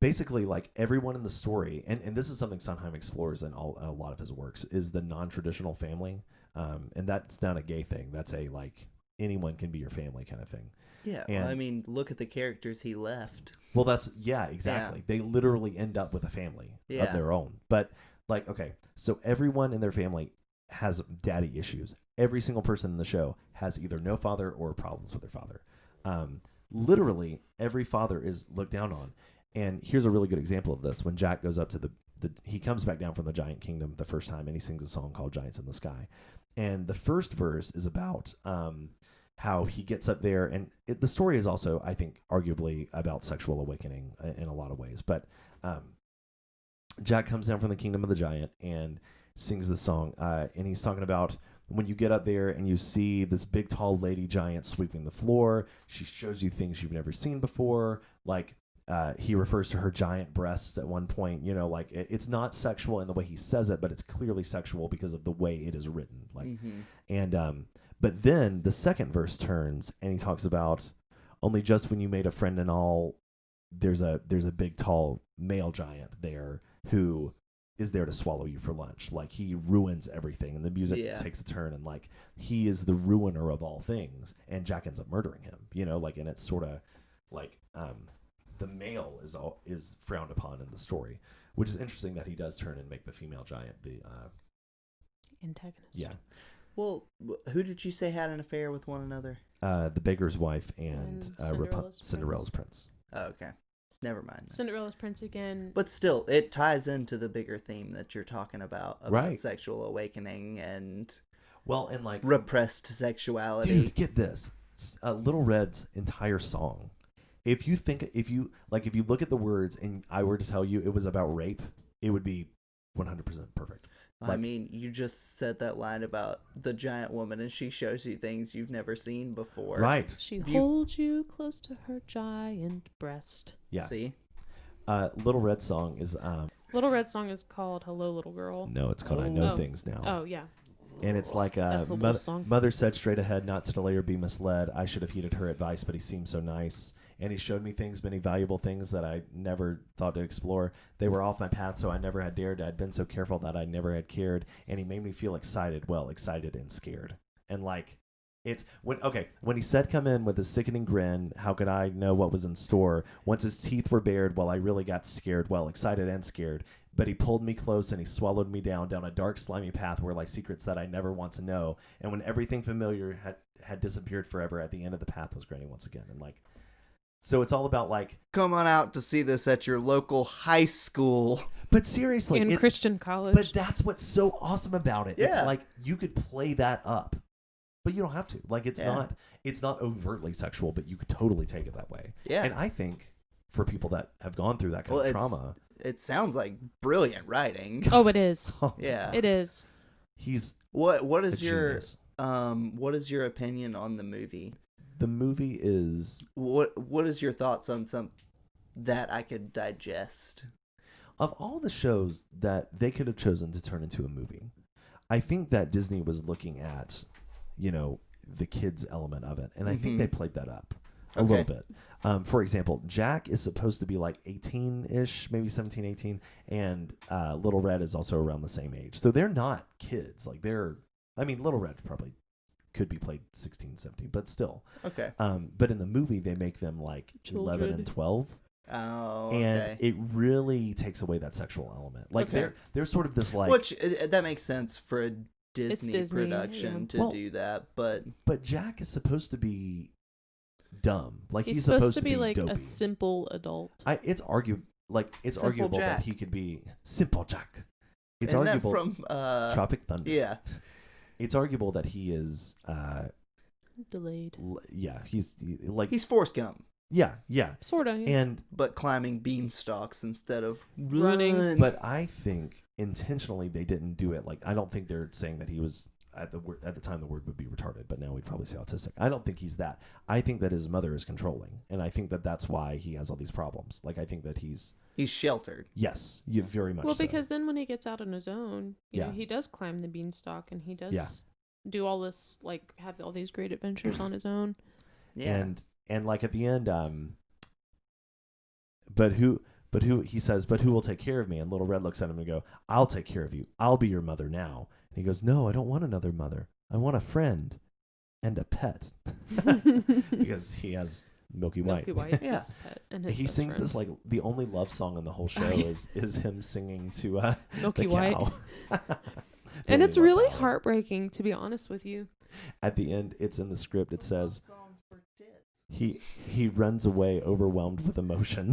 basically, like everyone in the story, and this is something Sondheim explores in a lot of his works, is the non-traditional family, and that's not a gay thing. That's a like anyone can be your family kind of thing. Yeah, well, I mean, look at the characters he left. Well, that's exactly. Yeah. They literally end up with a family of their own. But like, okay, so everyone in their family has daddy issues. Every single person in the show has either no father or problems with their father. Literally, every father is looked down on. And here's a really good example of this. When Jack goes up to he comes back down from the giant kingdom the first time, and he sings a song called Giants in the Sky. And the first verse is about how he gets up there. And the story is also, I think, arguably about sexual awakening in a lot of ways. But Jack comes down from the kingdom of the giant and sings the song. And he's talking about when you get up there and you see this big tall lady giant sweeping the floor, she shows you things you've never seen before. Like he refers to her giant breasts at one point. You know, like it's not sexual in the way he says it, but it's clearly sexual because of the way it is written. Like, and but then the second verse turns and he talks about only just when you made a friend and all, there's a big tall male giant there who is there to swallow you for lunch. Like he ruins everything, and the music takes a turn, and like he is the ruiner of all things, and Jack ends up murdering him. You know, like, and it's sort of like the male is frowned upon in the story, which is interesting that he does turn and make the female giant the antagonist. Yeah. Well, who did you say had an affair with one another? The beggar's wife and Cinderella's prince. Oh, okay. Never mind. Cinderella's prince again. But still, it ties into the bigger theme that you're talking about Right. sexual awakening and and like repressed sexuality. Dude, get this. Little Red's entire song. If you look at the words and I were to tell you it was about rape, it would be 100% perfect. I mean, you just said that line about the giant woman and she shows you things you've never seen before. Right. She holds you close to her giant breast. Yeah. See? Little Red song is Little Red song is called Hello Little Girl. no, it's called I Know Things Now. Oh, yeah. And it's like That's a wolf song. mother said straight ahead not to delay or be misled. I should have heeded her advice, but he seemed so nice. And he showed me things, many valuable things that I never thought to explore. They were off my path, so I never had dared. I'd been so careful that I never had cared. And he made me feel excited and scared. And like, it's when he said come in with a sickening grin, how could I know what was in store? Once his teeth were bared, I really got scared, excited and scared. But he pulled me close and he swallowed me down a dark, slimy path where like secrets that I never want to know. And when everything familiar had disappeared forever, at the end of the path was granny once again. And like, so it's all about like, come on out to see this at your local high school. But seriously, In Christian college. But that's what's so awesome about it. Yeah. It's like you could play that up, but you don't have to. Like it's not overtly sexual, but you could totally take it that way. Yeah. And I think for people that have gone through that kind of trauma, it sounds like brilliant writing. Oh, it is. Yeah. It is. He's what is a your genius. what is your opinion on the movie? The movie is What is your thoughts on some that I could digest? of all the shows that they could have chosen to turn into a movie. I think that Disney was looking at, the kids element of it, and I think they played that up a little bit. For example, Jack is supposed to be like 18-ish, maybe 17, 18, and Little Red is also around the same age. So they're not kids. Like Little Red probably could be played 16, 17, but still. Okay. But in the movie, they make them like 11 and 12. Oh, okay. And it really takes away that sexual element. Like they're sort of this like, which that makes sense for a Disney Disney, production yeah. to do that, but Jack is supposed to be dumb. Like He's supposed to be like dopey. a simple adult. It's arguable Jack. that he could be Simple Jack. It's isn't arguable that from Tropic Thunder. Yeah. It's arguable that he is Delayed. He's Forrest Gump, yeah. Sort of. Yeah. And but climbing beanstalks instead of Running. run. but I think intentionally they didn't do it. Like I don't think they're saying that he was at the time the word would be retarded, but now we'd probably say autistic. I don't think he's that. I think that his mother is controlling, and I think that that's why he has all these problems. Like I think that he's sheltered. yes, you very much. Well, so. because then when he gets out on his own, you know, Yeah. he does climb the beanstalk and he does do all this, like have all these great adventures on his own. Yeah. And like at the end, but who he says, but who will take care of me? And Little Red looks at him and go, I'll take care of you. I'll be your mother now. And he goes, no, I don't want another mother. I want a friend and a pet. Because he has Milky White. Milky White's Yeah. his pet and his He best sings friend. this like the only love song in the whole show yeah. is him singing to Milky the White. cow. And The it's only love really ballad. heartbreaking, to be honest with you. At the end, it's in the script. It says he runs away overwhelmed with emotion.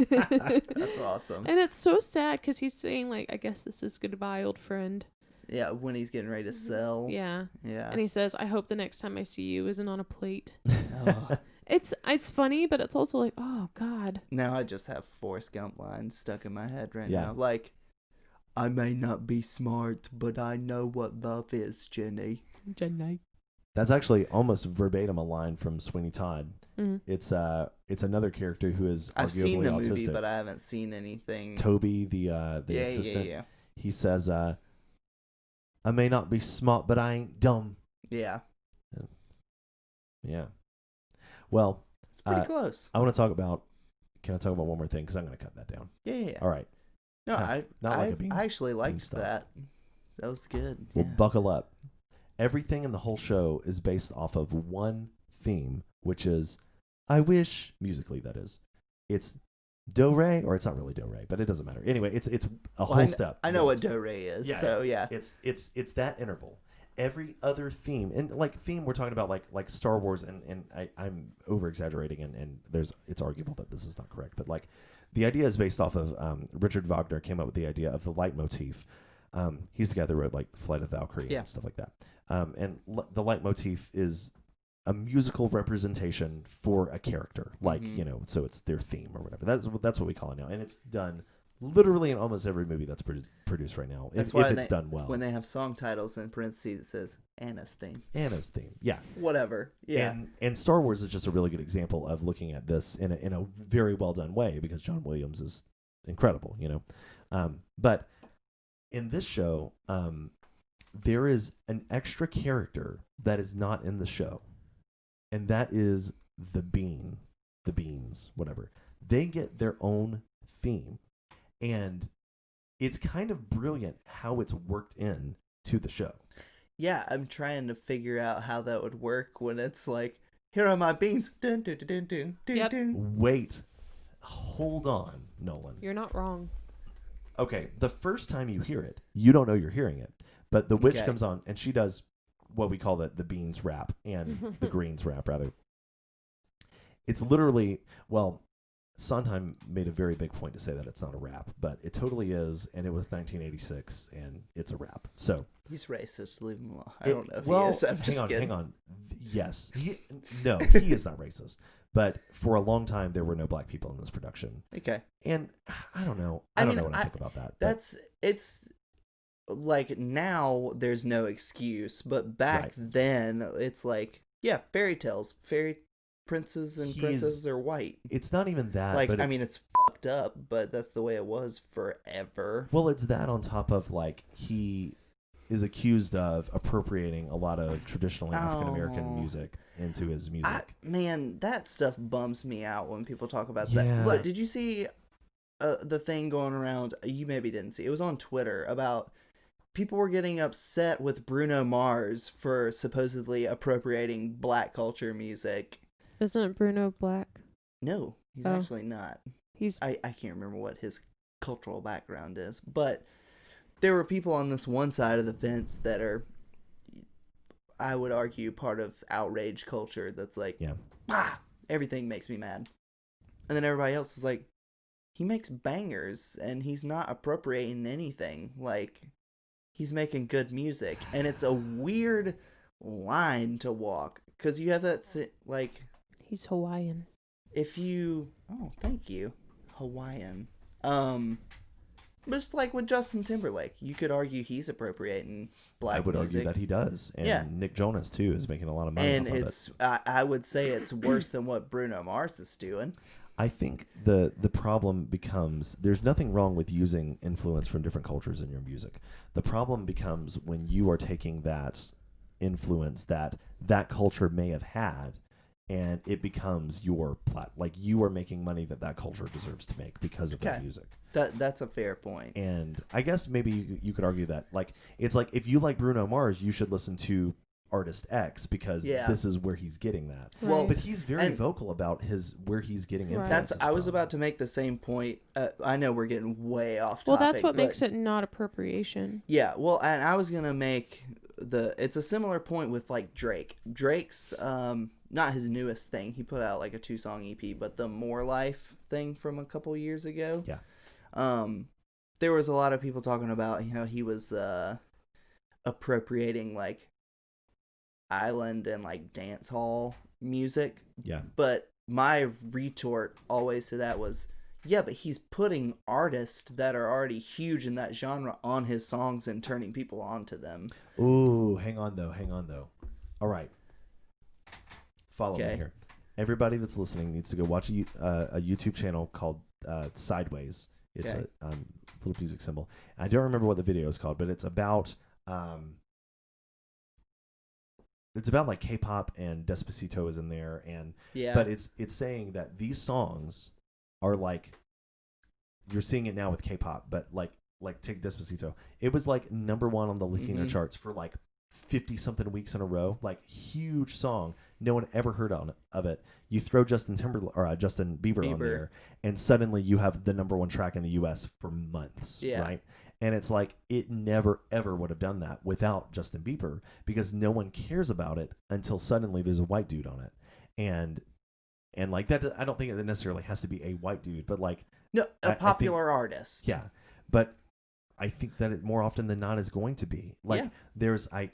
That's awesome. And it's so sad because he's saying, like, I guess this is goodbye, old friend. Yeah, when he's getting ready to sell. Yeah. Yeah. And he says, I hope the next time I see you isn't on a plate. Oh. It's funny, but it's also like, oh, God. Now I just have Forrest Gump lines stuck in my head right Yeah. now. Like, I may not be smart, but I know what love is, Jenny. Jenny. That's actually almost verbatim a line from Sweeney Todd. Mm-hmm. It's another character who is I've arguably seen the autistic. movie, but I haven't seen anything. Toby, the assistant. Yeah. He says, "I may not be smart, but I ain't dumb." Yeah. Yeah. Well, It's pretty close. I want to talk about. Can I talk about one more thing? Because I'm going to cut that down. Yeah. All right. No, Not like a beans- I actually liked beanstalk. that. That was good. Well, Yeah. buckle up. Everything in the whole show is based off of one theme, which is "I wish," musically that is. It's do re, or it's not really do re, but it doesn't matter. Anyway, it's a whole step. I know what do re is. Yeah, So yeah. It's that interval. Every other theme, and like theme, we're talking about like Star Wars, and I'm over exaggerating, and it's arguable that this is not correct, but like the idea is based off of Richard Wagner came up with the idea of the leitmotif. He's the guy that wrote like Flight of the Valkyrie and stuff like that. The leitmotif is a musical representation for a character, like so it's their theme or whatever. That's what we call it now, and it's done literally in almost every movie that's produced right now. That's if why it's done well. When they have song titles in parentheses, it says Anna's theme. Anna's theme, yeah. Whatever, yeah. And Star Wars is just a really good example of looking at this in a very well done way because John Williams is incredible, But in this show, there is an extra character that is not in the show, and that is the beans, whatever. They get their own theme, and it's kind of brilliant how it's worked in to the show. Yeah, I'm trying to figure out how that would work when it's like, here are my beans. Dun, dun, dun, dun, dun, dun, Yep. dun. Wait, hold on, Nolan. You're not wrong. Okay, the first time you hear it, you don't know you're hearing it. But the witch Okay. comes on, and she does what we call the beans rap, and the greens rap, rather. It's literally, well, Sondheim made a very big point to say that it's not a rap, but it totally is, and it was 1986, and it's a rap. So He's racist. Leave him alone. I don't know if well, he is. I'm just kidding. hang on. Yes. He is not racist. But for a long time, there were no black people in this production. Okay. And I don't know. I don't know what I think about that. but- It's like now there's no excuse, but back Right. then it's like, yeah, fairy tales. Fairy princes and He's- princesses are white. It's not even that. Like, but I mean, it's fucked up, but that's the way it was forever. Well, it's that on top of, like, he is accused of appropriating a lot of traditional African American Oh. music into his music. Man, that stuff bums me out when people talk about Yeah. that. Look, did you see the thing going around? You maybe didn't see. It was on Twitter about people were getting upset with Bruno Mars for supposedly appropriating black culture music. Isn't Bruno black? No, he's Oh. actually not. He's I can't remember what his cultural background is, but there were people on this one side of the fence that are, I would argue, part of outrage culture that's like, Yeah. everything makes me mad. And then everybody else is like, he makes bangers and he's not appropriating anything. Like, he's making good music. And it's a weird line to walk because you have that, like, he's Hawaiian. if you, oh, thank you, Hawaiian. Just like with Justin Timberlake, you could argue he's appropriating black I would music. argue that he does. And Yeah. Nick Jonas, too, is making a lot of money And off of it's, I would say it's worse than what Bruno Mars is doing. I think the problem becomes there's nothing wrong with using influence from different cultures in your music. The problem becomes when you are taking that influence that culture may have had, and it becomes your plot. Like, you are making money that culture deserves to make because of their Okay. music. That's a fair point. And I guess maybe you could argue that, like, it's like if you like Bruno Mars, you should listen to artist X because Yeah. this is where he's getting that. Well, But he's very and- vocal about where he's getting Right. influences I was from. about to make the same point. I know we're getting way off Well, topic. that's what but makes it not appropriation. Yeah, well, and I was gonna make it's a similar point with like Drake. Drake's not his newest thing. He put out like a 2-song EP, but the More Life thing from a couple years ago. Yeah. There was a lot of people talking about how he was appropriating like island and like dance hall music. Yeah. But my retort always to that was, Yeah, but he's putting artists that are already huge in that genre on his songs and turning people on to them. Ooh, hang on though. All right. Follow me here. Everybody that's listening needs to go watch a YouTube channel called Sideways. It's a little music symbol. I don't remember what the video is called, but it's about like K-pop, and Despacito is in there, and but it's saying that these songs are like, you're seeing it now with K-pop, but like take Despacito. It was like number 1 on the Latino charts for like 50 something weeks in a row. Like, huge song. No one ever heard of it. You throw Justin Bieber on there, and suddenly you have the number 1 track in the U.S. for months, right? And it's like, it never ever would have done that without Justin Bieber, because no one cares about it until suddenly there's a white dude on it, and like that. I don't think it necessarily has to be a white dude, but like a popular artist. Yeah, but I think that it more often than not is going to be like there's I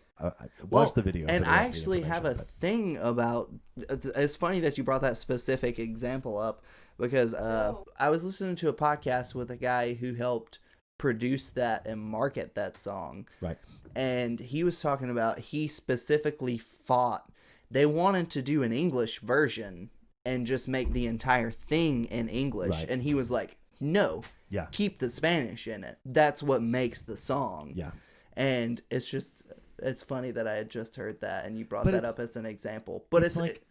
watched the video, and I actually have a thing about. It's funny that you brought that specific example up, because I was listening to a podcast with a guy who helped produce that and market that song, right? And he was talking about, he specifically fought. They wanted to do an English version and just make the entire thing in English, right. And he was like, no. Yeah. Keep the Spanish in it. That's what makes the song. Yeah. And it's funny that I had just heard that and you brought that up as an example. But it's like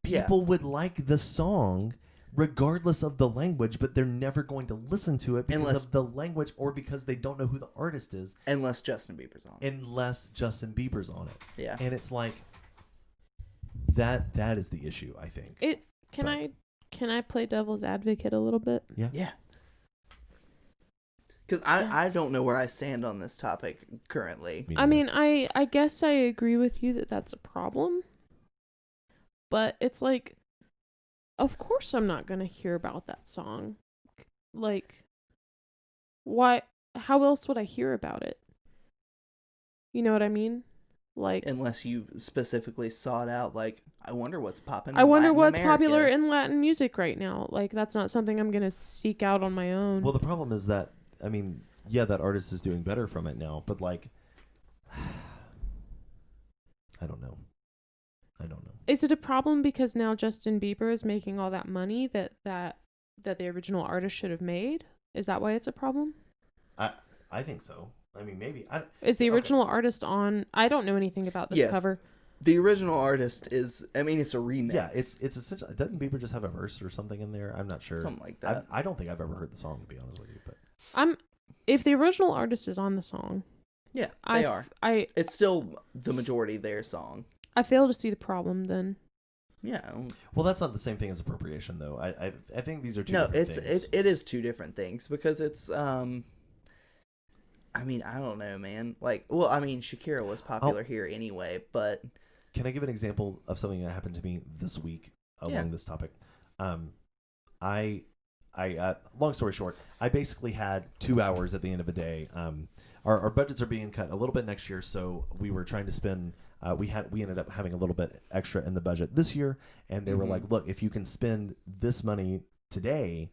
people would like the song regardless of the language, but they're never going to listen to it because of the language, or because they don't know who the artist is. Unless Justin Bieber's on it. Yeah. And it's like that is the issue, I think. Can I play devil's advocate a little bit? Yeah. Yeah. Because I don't know where I stand on this topic currently. I mean, I guess I agree with you that that's a problem. But it's like, of course I'm not going to hear about that song. Like, why? How else would I hear about it? You know what I mean? Like, unless you specifically sought out, like, I wonder what's popping. I wonder what's popular in Latin music right now. Like, that's not something I'm going to seek out on my own. Well, the problem is that, I mean, yeah, that artist is doing better from it now, but like, I don't know. Is it a problem because now Justin Bieber is making all that money that the original artist should have made? Is that why it's a problem? I think so. I mean, maybe. Is the original artist on? I don't know anything about this cover. The original artist is, I mean, it's a remix. Yeah, it's essentially, doesn't Bieber just have a verse or something in there? I'm not sure. Something like that. I don't think I've ever heard the song, to be honest with you. But if the original artist is on the song, yeah, they are. It's still the majority their song. I fail to see the problem then. Yeah. Well, that's not the same thing as appropriation, though. I think these are two different things. It is two different things, because it's I mean, I don't know, man. Like, well, I mean, Shakira was popular here anyway, but can I give an example of something that happened to me this week along this topic? I long story short, I basically had 2 hours at the end of a day. Our budgets are being cut a little bit next year, so we were trying to spend. We ended up having a little bit extra in the budget this year, and they were like, "Look, if you can spend this money today,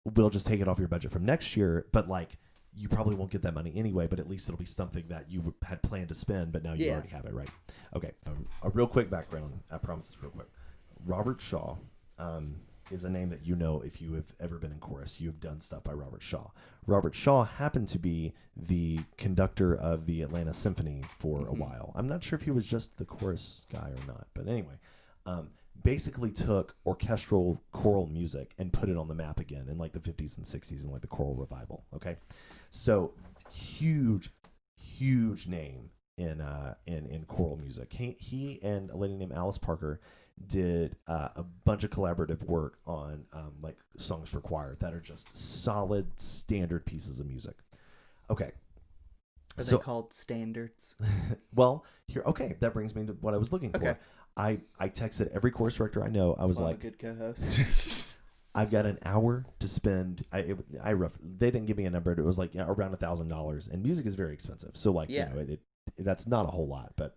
we'll just take it off your budget from next year. But like, you probably won't get that money anyway. But at least it'll be something that you had planned to spend, but now you already have it, right?" Okay. A real quick background. I promise it's real quick. Robert Shaw is a name that you know if you have ever been in chorus. You have done stuff by Robert Shaw. Robert Shaw happened to be the conductor of the Atlanta Symphony for a while. I'm not sure if he was just the chorus guy or not, but anyway, basically took orchestral choral music and put it on the map again in like the 50s and 60s in like the choral revival. Okay, so huge name in choral music. He and a lady named Alice Parker did a bunch of collaborative work on like songs for choir that are just solid standard pieces of music. Okay. Are they called standards? Well, that brings me to what I was looking for. I texted every chorus director I know. I was like, a good co-host. I've got an hour to spend. They didn't give me a number. It was like around $1,000, and music is very expensive. So like, you know, that's not a whole lot, but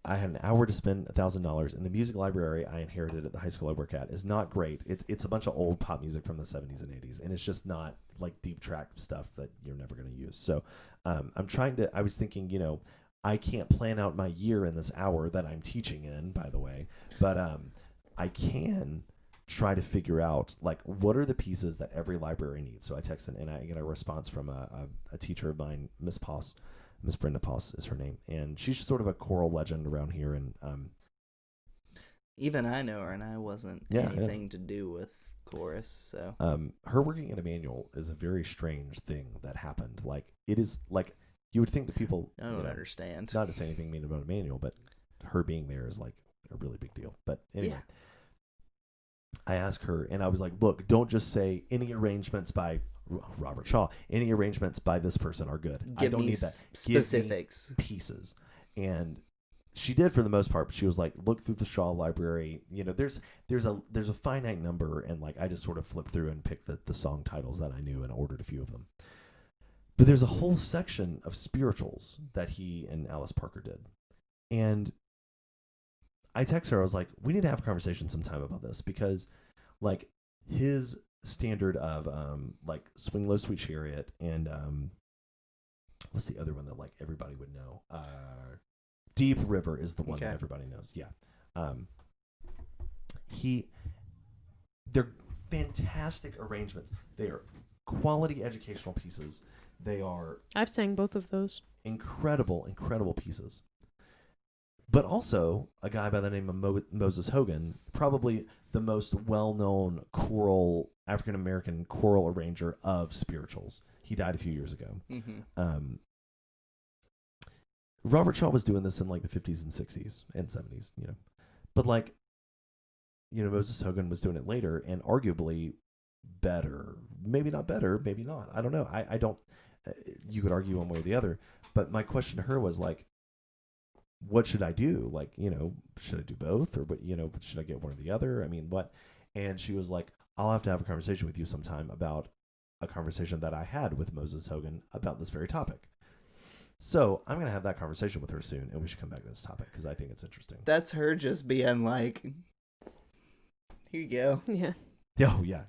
I had an hour to spend $1,000, and the music library I inherited at the high school I work at is not great. It's a bunch of old pop music from the 70s and 80s, and it's just not like deep track stuff that you're never going to use. So I was thinking, I can't plan out my year in this hour that I'm teaching in, by the way, but I can try to figure out like what are the pieces that every library needs. So I texted and I get a response from a teacher of mine, Miss Poss. Miss Brenda Poss is her name, and she's sort of a choral legend around here. And even I know her, and I wasn't anything to do with chorus. So her working at Emmanuel is a very strange thing that happened. Like it is like you would think that people I don't understand. Not to say anything mean about Emmanuel, but her being there is like a really big deal. But anyway, I asked her, and I was like, "Look, don't just say any arrangements by Robert Shaw. Any arrangements by this person are good. I don't need that. Specifics. Give me pieces." And she did for the most part, but she was like, "Look through the Shaw library. There's a finite number," and like I just sort of flipped through and picked the song titles that I knew and ordered a few of them. But there's a whole section of spirituals that he and Alice Parker did, and I texted her. I was like, "We need to have a conversation sometime about this because, like, his standard of like Swing Low Sweet Chariot and what's the other one that like everybody would know? Deep River is the one that everybody knows. Yeah. They're fantastic arrangements. They are quality educational pieces. They are I've sang both of those. Incredible pieces. But also a guy by the name of Moses Hogan, probably the most well-known African-American choral arranger of spirituals. He died a few years ago. Mm-hmm. Robert Shaw was doing this in like the 50s and 60s and 70s, But like, Moses Hogan was doing it later and arguably better. Maybe not better, maybe not. I don't know. I don't, you could argue one way or the other. But my question to her was like, what should I do? Like, should I do both or, should I get one or the other? I mean, what? And she was like, I'll have to have a conversation with you sometime about a conversation that I had with Moses Hogan about this very topic. So I'm going to have that conversation with her soon, and we should come back to this topic because I think it's interesting. That's her just being like, here you go. Yeah. Oh, yeah.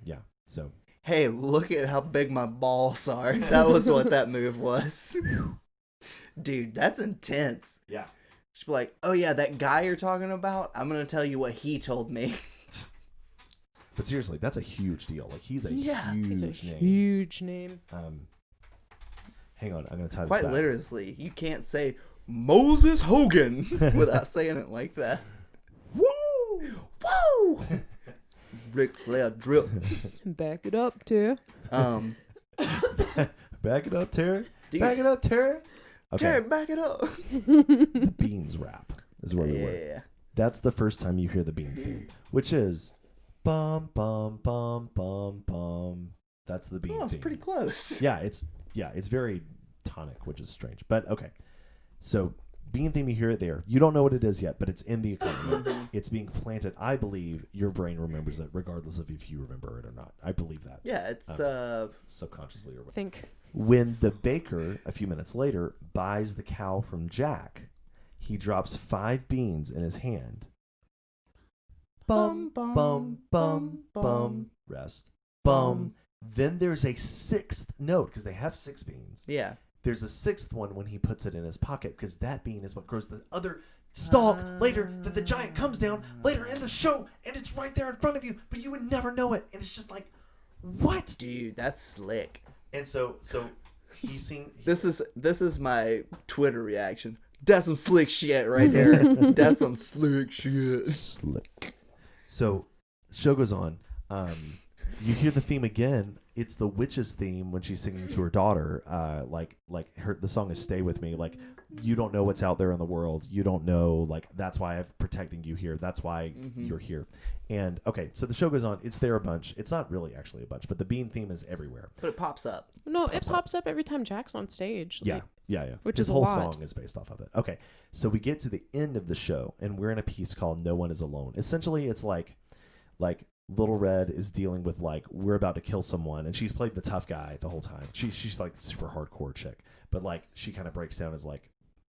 So, hey, look at how big my balls are. That was what that move was. Dude, that's intense. Yeah. She'd be like, oh yeah, that guy you're talking about, I'm going to tell you what he told me. But seriously, that's a huge deal. Like, he's a huge name. Huge name. Hang on, I'm going to tie this Quite back. literally, you can't say Moses Hogan without saying it like that. Woo! Woo! Ric Flair drip. Back it up, too. Back it up, Terry. Dude. Back it up, Terry. Okay. Terry, back it up. The Beans rap is where we were. Yeah. That's the first time you hear the Bean theme, which is bum bum bum bum bum. That's the Bean theme. Oh, it's pretty close. Yeah, it's very tonic, which is strange. But okay. So Bean theme, you hear it there. You don't know what it is yet, but it's in the accompaniment. It's being planted. I believe your brain remembers it regardless of if you remember it or not. I believe that. Yeah, it's subconsciously or whatever. Think. When the baker, a few minutes later, buys the cow from Jack, he drops 5 beans in his hand. Bum, bum, bum, bum. Rest. Bum. Then there's a 6th note, because they have 6 beans. Yeah. There's a 6th one when he puts it in his pocket, because that bean is what grows the other stalk later that the giant comes down later in the show, and it's right there in front of you, but you would never know it. And it's just like, what? Dude, that's slick. And so he's seen. This is my Twitter reaction. That's some slick shit right there. That's some slick shit. Slick. So, show goes on. You hear the theme again. It's the witch's theme when she's singing to her daughter. The song is "Stay with Me." Like, you don't know what's out there in the world. You don't know. Like, that's why I'm protecting you here. That's why you're here. And okay, so the show goes on. It's there a bunch. It's not really actually a bunch, but the Bean theme is everywhere. But it pops up. No, it pops up every time Jack's on stage. Yeah. Which His is whole a lot. song is based off of it. Okay, so we get to the end of the show, and we're in a piece called "No One Is Alone." Essentially, it's like Little Red is dealing with like we're about to kill someone, and she's played the tough guy the whole time. She's like super hardcore chick, but like she kind of breaks down as like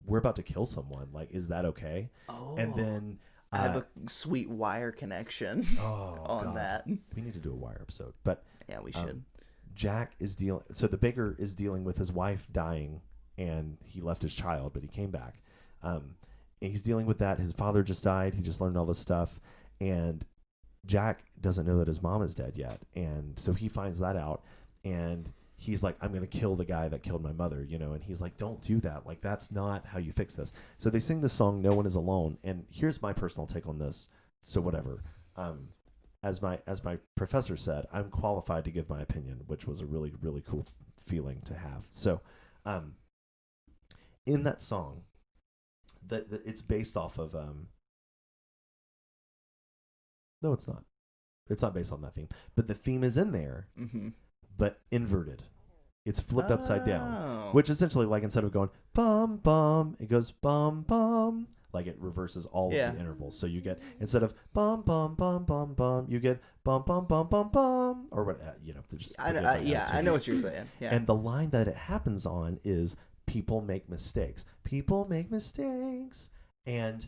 we're about to kill someone. Like, is that okay? Oh. And then I have a sweet Wire connection on God. that. We need to do a Wire episode. But Yeah, we should. Jack is dealing. So the baker is dealing with his wife dying, and he left his child, but he came back. And he's dealing with that. His father just died. He just learned all this stuff, and Jack doesn't know that his mom is dead yet, and so he finds that out, and he's like, I'm going to kill the guy that killed my mother, you know, and he's like, don't do that. Like, that's not how you fix this. So they sing the song, No One Is Alone. And here's my personal take on this. So whatever. As my professor said, I'm qualified to give my opinion, which was a really, really cool feeling to have. So, in that song, it's based off of, no, it's not. It's not based on that theme, but the theme is in there, but inverted. It's flipped upside down, which essentially, like, instead of going bum bum, it goes bum bum. Like, it reverses all of the intervals. So you get, instead of bum bum bum bum bum, you get bum bum bum bum bum, or what, you know. Just I know what you're saying. Yeah. And the line that it happens on is, people make mistakes. People make mistakes. And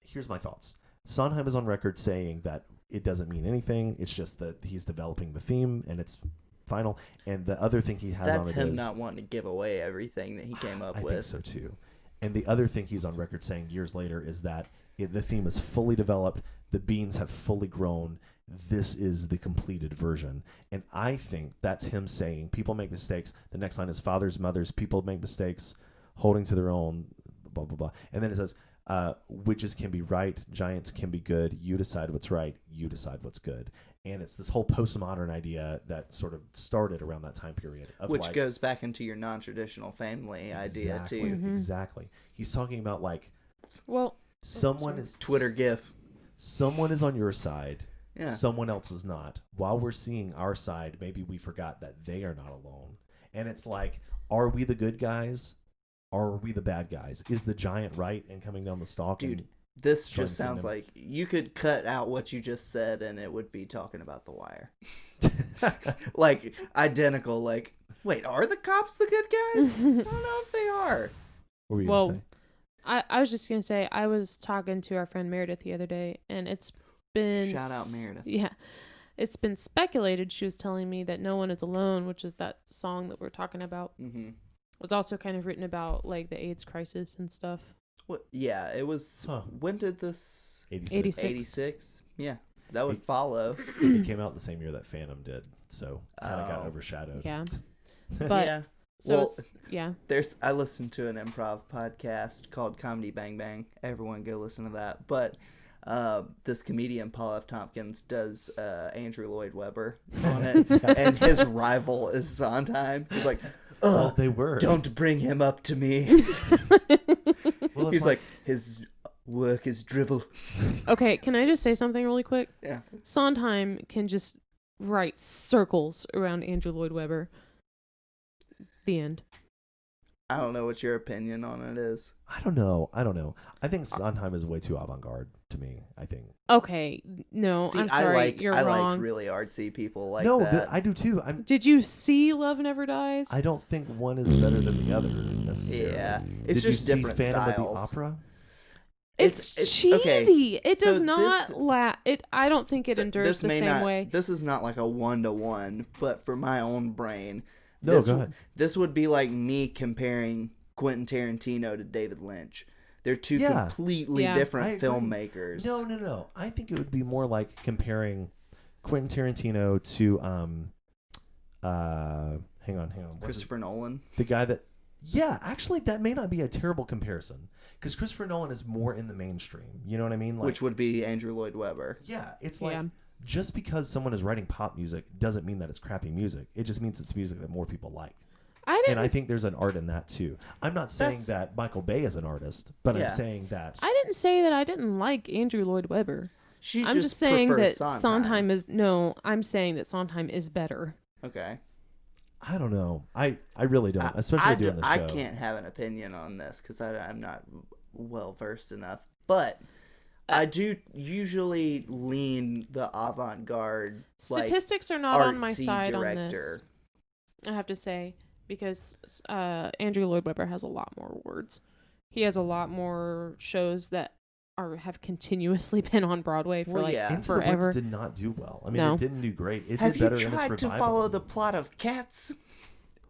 here's my thoughts. Sondheim is on record saying that it doesn't mean anything. It's just that he's developing the theme, and it's final. And the other thing he has on it is... That's him not wanting to give away everything that he came up with. I think so, too. And the other thing he's on record saying years later is that the theme is fully developed. The beans have fully grown. This is the completed version. And I think that's him saying, people make mistakes. The next line is, fathers, mothers, people make mistakes, holding to their own, blah, blah, blah. And then it says... witches can be right, giants can be good, you decide what's right, you decide what's good. And it's this whole postmodern idea that sort of started around that time period. Which goes back into your non-traditional family idea, too. Exactly. He's talking about, like, well, someone is... Twitter GIF. Someone is on your side, Yeah. someone else is not. While we're seeing our side, maybe we forgot that they are not alone. And it's like, are we the good guys? Or are we the bad guys? Is the giant right and coming down the stalk? Dude, this just sounds like you could cut out what you just said and it would be talking about The Wire. Like, identical. Like, wait, are the cops the good guys? I don't know if they are. What were you going to say? I was just going to say, I was talking to our friend Meredith the other day, and it's been... Shout out Meredith. Yeah. It's been speculated, she was telling me, that No One Is Alone, which is that song that we're talking about, was also kind of written about, like, the AIDS crisis and stuff. What? Yeah, it was... When did this... 86. 86? Yeah, that would follow. It came out the same year that Phantom did, so kind of got overshadowed. Yeah. But... Yeah. So well, yeah. I listened to an improv podcast called Comedy Bang Bang. Everyone go listen to that. But this comedian, Paul F. Tompkins, does Andrew Lloyd Webber on it. And his rival is Sondheim. He's like, they were. Don't bring him up to me. Well, He's like, his work is drivel. Okay, can I just say something really quick? Yeah. Sondheim can just write circles around Andrew Lloyd Webber. The end. I don't know what your opinion on it is. I don't know. I think Sondheim is way too avant-garde to me, I think. Okay, no, See, I'm sorry, you're wrong. I like really artsy people like no, that. but I do too. Did you see Love Never Dies? I don't think one is better than the other necessarily. Yeah, it's Did just you see different Phantom styles. of the Opera? It's cheesy. Okay, it so does not I don't think it endures the same way. This is not like a 1-to-1, but for my own brain, No, go ahead. This would be like me comparing Quentin Tarantino to David Lynch. They're two completely different filmmakers. No. I think it would be more like comparing Quentin Tarantino to hang on. Christopher Nolan. The guy that actually that may not be a terrible comparison because Christopher Nolan is more in the mainstream. You know what I mean? Like, which would be Andrew Lloyd Webber. Yeah, it's like just because someone is writing pop music doesn't mean that it's crappy music. It just means it's music that more people like. And I think there's an art in that too. I'm not saying that Michael Bay is an artist, but I'm saying that I didn't say that I didn't like Andrew Lloyd Webber. I'm just saying that Sondheim is I'm saying that Sondheim is better. Okay. I don't know. I really don't, especially doing the show. I can't have an opinion on this because I'm not well versed enough. But I do usually lean the avant-garde. Statistics are not on my side director. on this. I have to say, because Andrew Lloyd Webber has a lot more words. He has a lot more shows that have continuously been on Broadway for Well, yeah. Into the forever. Woods did not do well. I mean, No. it didn't do great. It Have did you better in its tried revival. to follow the plot of Cats?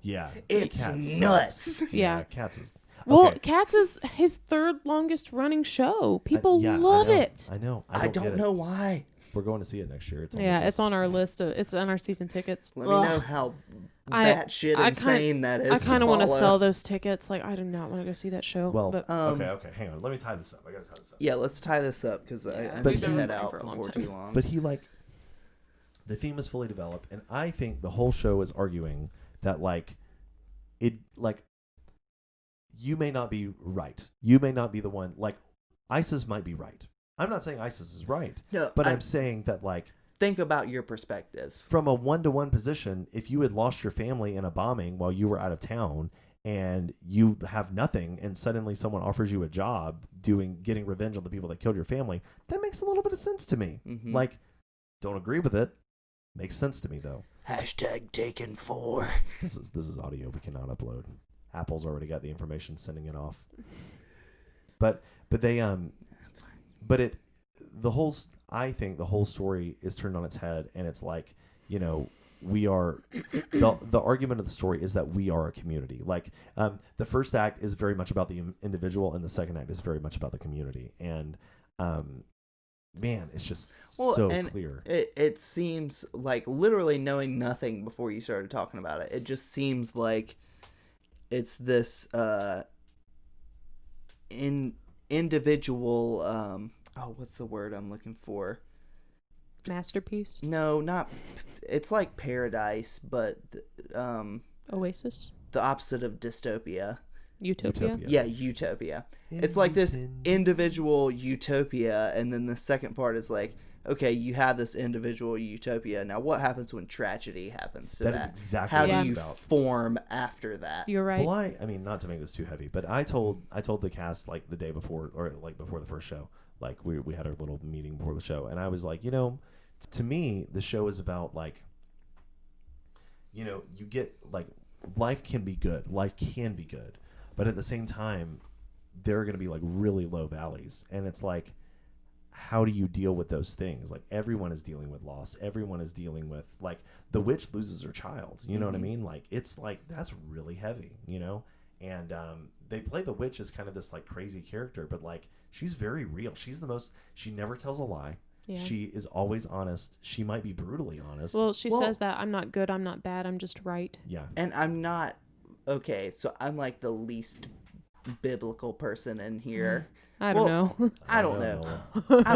Yeah, It's Cats sucks. nuts. Yeah. Cats is. Well, Okay. Cats is his third longest running show. People Yeah, I love know. it. I know. I don't know why. We're going to see it next year. It's on the Yeah, list. it's on our list. It's on our season tickets. Let me know how I- batshit I insane that is. I kind of want to follow. sell those tickets. Like, I do not want to go see that show. Well, but okay. Hang on. Let me tie this up. I gotta tie this up. Yeah, let's tie this up because Yeah, I we've need to been head going out for a long before time. too long. But he the theme is fully developed, and I think the whole show is arguing that you may not be right. You may not be the one. Like, ISIS might be right. I'm not saying ISIS is right, no, but I'm saying that think about your perspective. from a 1-to-1 position, if you had lost your family in a bombing while you were out of town and you have nothing, and suddenly someone offers you a job getting revenge on the people that killed your family, that makes a little bit of sense to me. Mhm. Like, don't agree with it. Makes sense to me though. Hashtag taken 4. This is audio we cannot upload. Apple's already got the information sending it off. But they That's fine. but I think the whole story is turned on its head, and it's like, we are the argument of the story is that we are a community. Like, the first act is very much about the individual, and the second act is very much about the community. And man, it's just so clear. It seems like, literally knowing nothing before you started talking about it, it just seems like it's this individual what's the word I'm looking for? masterpiece, No, not. It's like paradise, but Oasis, the opposite of dystopia. Utopia. Yeah, utopia. It's like this individual utopia, and then the second part is like, okay, you have this individual utopia. Now, what happens when tragedy happens to that? That is exactly How what do it's you about. form after that? You're right. Well, I mean, not to make this too heavy, but I told the cast like the day before, or like before the first show, like we had our little meeting before the show, and I was like, to me, the show is about like, you get like, life can be good, but at the same time, there are going to be like really low valleys, and it's like, how do you deal with those things? Like, everyone is dealing with loss. Everyone is dealing with, like, the witch loses her child. You know what I mean? Like, it's like, that's really heavy, And they play the witch as kind of this like crazy character, but like, she's very real. She never tells a lie. Yeah. She is always honest. She might be brutally honest. Well, she says that I'm not good, I'm not bad, I'm just right. Yeah. And I'm not. Okay, so I'm like the least biblical person in here. I don't know. I don't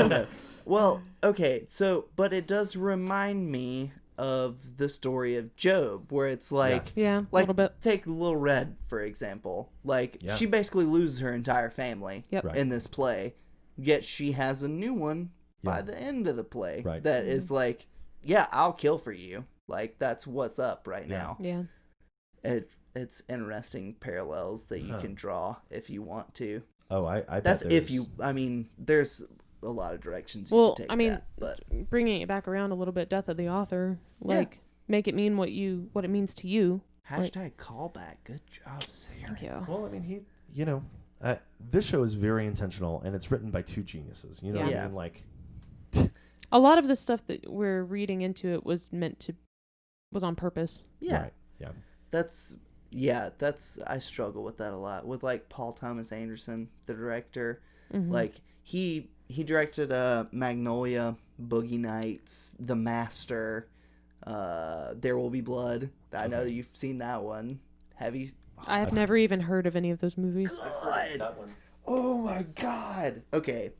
know. Well, okay, so, but it does remind me of the story of Job, where it's like, Yeah, a like, little bit. take Little Red, for example. Like, Yeah. she basically loses her entire family Yep. Right. in this play, yet she has a new one by Yeah. the end of the play Right. that is like, yeah, I'll kill for you. Like, that's what's up right Yeah. now. Yeah. It's interesting parallels that you can draw if you want to. Oh, I bet That's there's- if you. I mean, there's a lot of directions you Well, can take. I mean, that, but Bringing it back around a little bit, death of the author, like make it mean what it means to you. hashtag callback. Good job, Sarah. Thank you. Well, I mean, this show is very intentional, and it's written by two geniuses. You know what Yeah. I mean? Like, A lot of the stuff that we're reading into it was on purpose. Yeah, right, yeah. that's I struggle with that a lot with like Paul Thomas Anderson, the director. Mhm. Like he directed Magnolia, Boogie Nights, The Master, There Will Be Blood. I know that you've seen that one. Have you? I have never even heard of any of those movies. God. That one. Oh my God. Okay.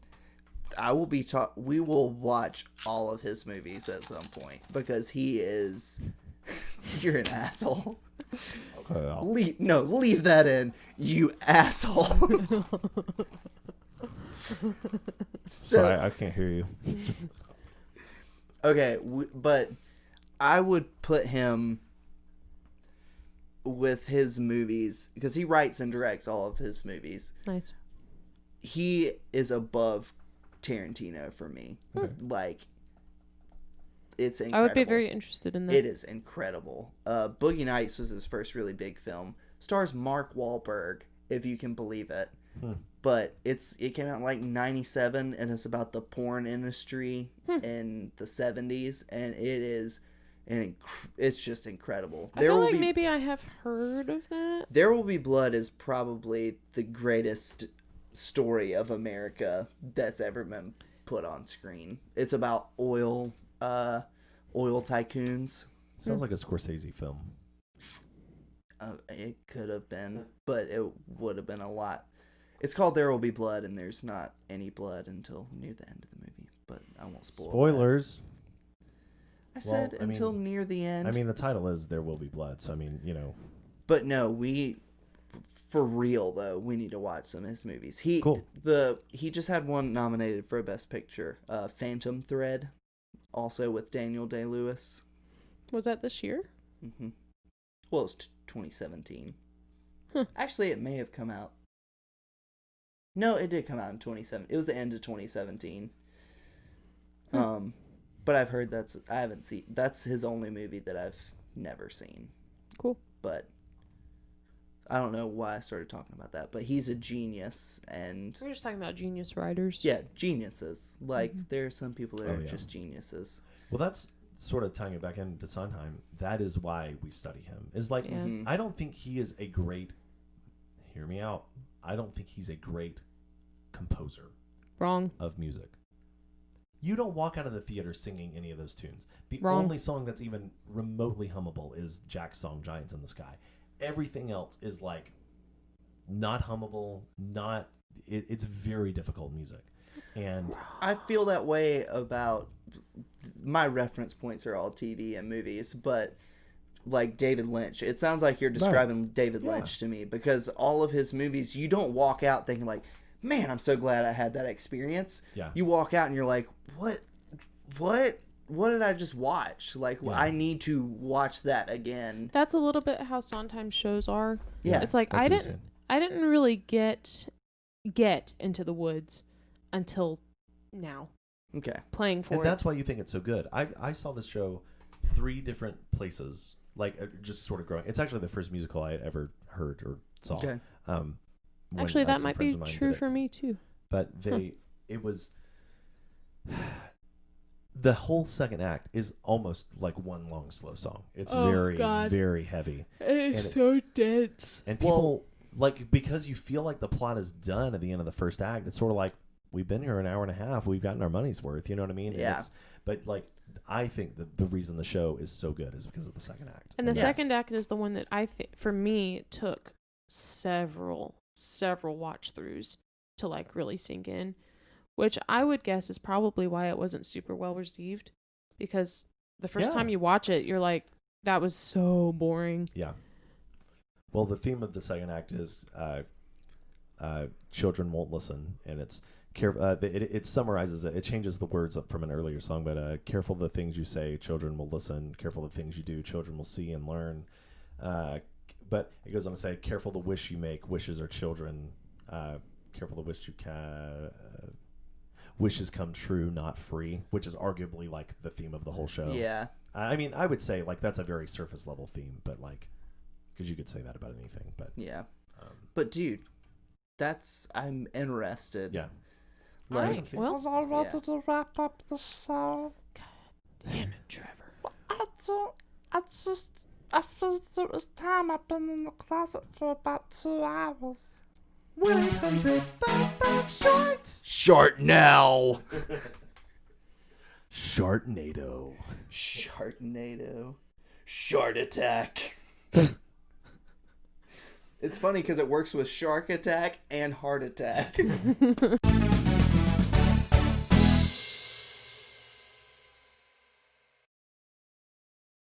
We will watch all of his movies at some point because he is. You're an asshole. Okay, Leave that in, you asshole. Sorry, I can't hear you. Okay, but I would put him with his movies because he writes and directs all of his movies. Nice. He is above Tarantino for me. Like, it's incredible. I would be very interested in that. It is incredible. Boogie Nights was his first really big film. Stars Mark Wahlberg, if you can believe it. But it came out in like 97, and it's about the porn industry in the 70s, and it's just incredible. I feel like maybe I have heard of that. There Will Be Blood is probably the greatest story of America that's ever been put on screen. It's about oil tycoons. Sounds like a Scorsese film. It could have been, but it would have been a lot. It's called There Will Be Blood, and there's not any blood until near the end of the movie. But I won't spoil Spoilers. that. I said until near the end. I mean, the title is There Will Be Blood, so I mean, you know. But no, for real though, we need to watch some of his movies. He just had one nominated for a Best Picture, Phantom Thread, also with Daniel Day-Lewis. Was that this year? Mm-hmm. Well, it's 2017. Huh. Actually, it may have come out. No, it did come out in 2017. It was the end of 2017. But I've heard I haven't seen. That's his only movie that I've never seen. Cool. But I don't know why I started talking about that. But he's a genius, and We're just talking about genius writers. yeah, geniuses. Like there are some people that are just geniuses. Well, that's sort of tying it back into Sondheim. That is why we study him. Is like I don't think he is a great. Hear me out. I don't think he's a great composer. Wrong. Of music. You don't walk out of the theater singing any of those tunes. The Wrong. only song that's even remotely hummable is Jack's song "Giants in the Sky." Everything else is like not hummable. It's very difficult music, and I feel that way about my reference points are all TV and movies, but like David Lynch, it sounds like you're describing David Lynch to me, because all of his movies, you don't walk out thinking like, man, I'm so glad I had that experience. Yeah. You walk out and you're like, what did I just watch? Like, I need to watch that again. That's a little bit how Sondheim shows are. Yeah. It's like I didn't really get Into the Woods until now. Okay. Playing for and it. that's why you think it's so good. I saw this show 3 different places, like just sort of growing. It's actually the first musical I had ever heard or saw. Okay. Actually, that might be true for me too. But it was the whole second act is almost like one long slow song. It's very heavy. It's so dense. And people because you feel like the plot is done at the end of the first act. It's sort of like we've been here an hour and a half. We've gotten our money's worth. You know what I mean? Yeah. But I think the reason the show is so good is because of the second act. And the second act is the one that I think, for me, took several watch throughs to like really sink in, which I would guess is probably why it wasn't super well received, because the first time you watch it, you're like, that was so boring. Yeah. Well, the theme of the second act is children won't listen, and it's it summarizes it. It changes the words up from an earlier song, but careful the things you say, children will listen. Careful the things you do, children will see and learn. But it goes on to say, careful the wish you make, wishes are children. Careful the wish you wishes come true, not free, which is arguably like the theme of the whole show. Yeah. I mean, I would say like that's a very surface level theme, but like, because you could say that about anything. But yeah. But dude, I'm interested. Yeah. Like, well, Was I ready to wrap up the show? God damn it, Trevor. I felt it was time. I've been in the closet for about 2 hours. 100 shorts. Short now. Sharknado. Sharknado. Shart Attack. It's funny because it works with Shark Attack and Heart Attack.